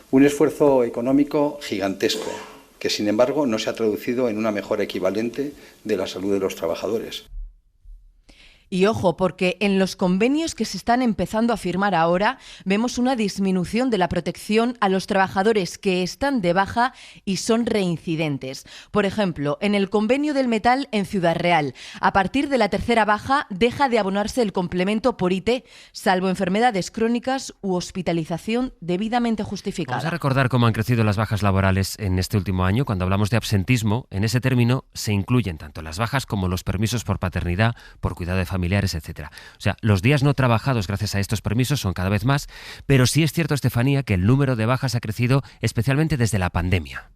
Un esfuerzo económico gigantesco, que sin embargo no se ha traducido en una mejora equivalente de la salud de los trabajadores. Y ojo, porque en los convenios que se están empezando a firmar ahora vemos una disminución de la protección a los trabajadores que están de baja y son reincidentes. Por ejemplo, en el convenio del metal en Ciudad Real, a partir de la tercera baja deja de abonarse el complemento por IT, salvo enfermedades crónicas u hospitalización debidamente justificada. Vamos a recordar cómo han crecido las bajas laborales en este último año. Cuando hablamos de absentismo, en ese término se incluyen tanto las bajas como los permisos por paternidad, por cuidado de familiares, etcétera. O sea, los días no trabajados gracias a estos permisos son cada vez más, pero sí es cierto, Estefanía, que el número de bajas ha crecido especialmente desde la pandemia.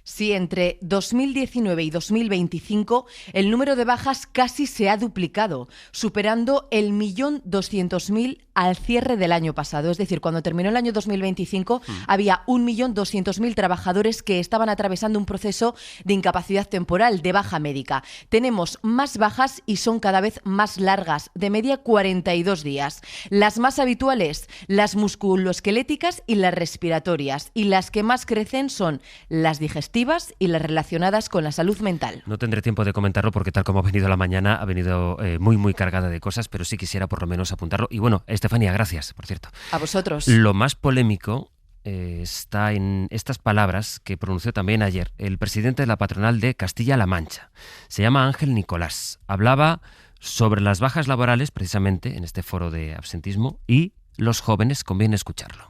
Sí, entre 2019 y 2025 el número de bajas casi se ha duplicado, superando el 1.200.000 al cierre del año pasado. Es decir, cuando terminó el año 2025 había 1.200.000 trabajadores que estaban atravesando un proceso de incapacidad temporal, de baja médica. Tenemos más bajas y son cada vez más largas, de media 42 días. Las más habituales, las musculoesqueléticas y las respiratorias. Y las que más crecen son las digestivas y las relacionadas con la salud mental. No tendré tiempo de comentarlo porque tal como ha venido la mañana, ha venido muy cargada de cosas, pero sí quisiera por lo menos apuntarlo. Y bueno, Estefanía, gracias, por cierto. A vosotros. Lo más polémico está en estas palabras que pronunció también ayer el presidente de la patronal de Castilla-La Mancha. Se llama Ángel Nicolás. Hablaba sobre las bajas laborales, precisamente, en este foro de absentismo, y los jóvenes, conviene escucharlo.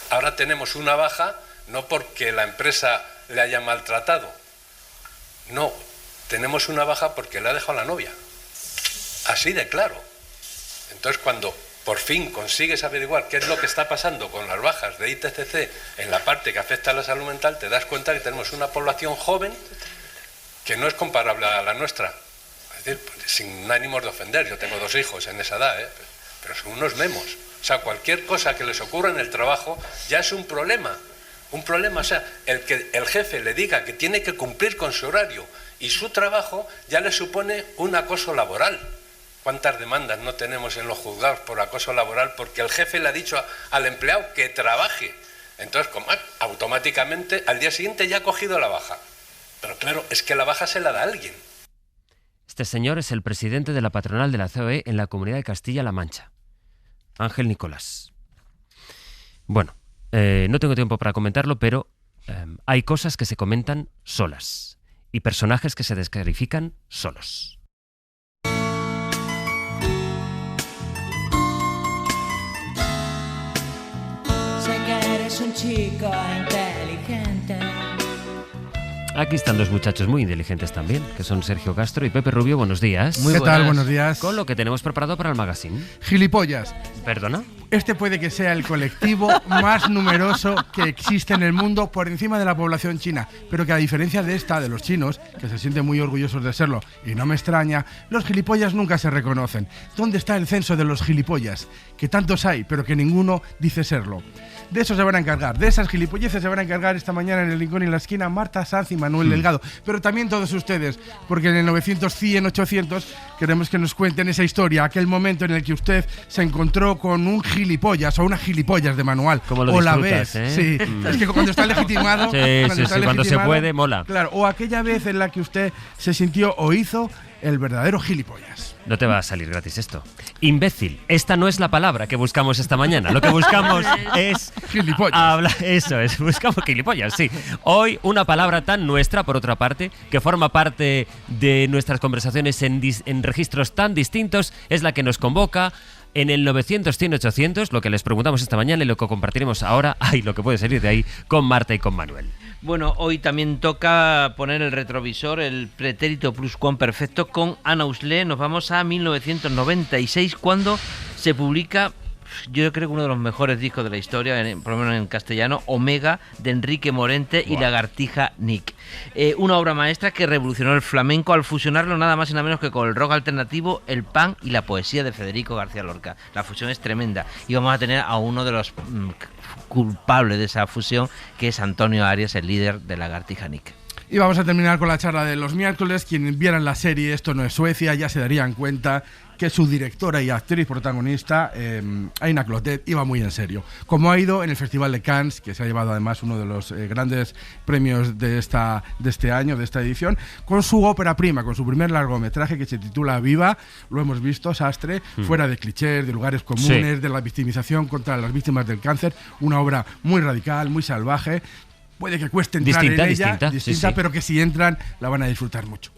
Ahora tenemos una baja, no porque la empresa le haya maltratado, no, tenemos una baja porque le ha dejado la novia, así de claro. Entonces, cuando por fin consigues averiguar qué es lo que está pasando con las bajas de ITCC en la parte que afecta a la salud mental, te das cuenta que tenemos una población joven que no es comparable a la nuestra. Es decir, sin ánimos de ofender, yo tengo 2 hijos en esa edad, pero son unos memos. O sea, cualquier cosa que les ocurra en el trabajo ya es un problema. Un problema, o sea, el que el jefe le diga que tiene que cumplir con su horario y su trabajo ya le supone un acoso laboral. ¿Cuántas demandas no tenemos en los juzgados por acoso laboral porque el jefe le ha dicho al empleado que trabaje? Entonces, automáticamente al día siguiente ya ha cogido la baja. Pero claro, es que la baja se la da a alguien. Este señor es el presidente de la patronal de la COE en la Comunidad de Castilla-La Mancha, Ángel Nicolás. Bueno, no tengo tiempo para comentarlo, pero hay cosas que se comentan solas y personajes que se descalifican solos. eres un chico inteligente. Aquí están dos muchachos muy inteligentes también, que son Sergio Castro y Pepe Rubio. Buenos días. ¿Qué tal? Buenos días. Con lo que tenemos preparado para el magazine. Gilipollas. ¿Perdona? Este puede que sea el colectivo más numeroso que existe en el mundo por encima de la población china, pero que a diferencia de de los chinos, que se sienten muy orgullosos de serlo, y no me extraña, los gilipollas nunca se reconocen. ¿Dónde está el censo de los gilipollas? Que tantos hay, pero que ninguno dice serlo. De eso se van a encargar, de esas gilipolleces se van a encargar esta mañana en el Rincón y en la Esquina Marta Sanz y Manuel Delgado, pero también todos ustedes, porque en el 900, 100, 800 queremos que nos cuenten esa historia, aquel momento en el que usted se encontró con un gilipollas o una gilipollas de manual. Como lo o la disfrutas, vez, sí, es que cuando está legitimado, cuando se puede, mola. Claro, o aquella vez en la que usted se sintió o hizo el verdadero gilipollas. No te va a salir gratis esto. Imbécil. Esta no es la palabra que buscamos esta mañana. Lo que buscamos es... Gilipollas. Eso es, buscamos gilipollas, sí. Hoy una palabra tan nuestra, por otra parte, que forma parte de nuestras conversaciones en registros tan distintos, es la que nos convoca en el 900, 100, 800, lo que les preguntamos esta mañana y lo que compartiremos ahora, lo que puede salir de ahí, con Marta y con Manuel. Bueno, hoy también toca poner el retrovisor, el pretérito pluscuamperfecto con Anna Usle. Nos vamos a 1996, cuando se publica, yo creo que uno de los mejores discos de la historia, por lo menos en castellano, Omega, de Enrique Morente y Lagartija Nick. Una obra maestra que revolucionó el flamenco al fusionarlo nada más y nada menos que con el rock alternativo, el punk y la poesía de Federico García Lorca. La fusión es tremenda y vamos a tener a uno de los culpables de esa fusión, que es Antonio Arias, el líder de Lagartija Nick. Y vamos a terminar con la charla de los miércoles. Quienes vieran la serie Esto no es Suecia ya se darían cuenta que su directora y actriz protagonista, Aina Clotet, iba muy en serio. Como ha ido en el Festival de Cannes, que se ha llevado además uno de los grandes premios de este año, de esta edición, con su ópera prima, con su primer largometraje que se titula Viva. Lo hemos visto, Sastre, fuera de clichés, de lugares comunes, de la victimización contra las víctimas del cáncer. Una obra muy radical, muy salvaje. Puede que cueste entrar en ella, distinta, pero que si entran la van a disfrutar mucho.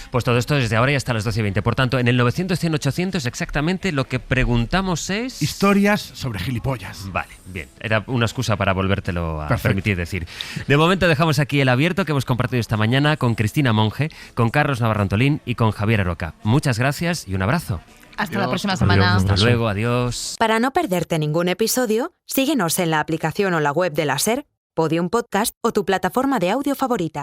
Pues todo esto desde ahora y hasta las 12:20. Por tanto, en el 900, 100, 800 exactamente lo que preguntamos es... historias sobre gilipollas. Vale, bien. Era una excusa para volvértelo a permitir decir. De momento dejamos aquí el abierto que hemos compartido esta mañana con Cristina Monge, con Carlos Navarro-Antolín y con Javier Aroca. Muchas gracias y un abrazo. Hasta la próxima semana. Hasta luego, adiós. Para no perderte ningún episodio, síguenos en la aplicación o la web de la SER, Podium Podcast o tu plataforma de audio favorita.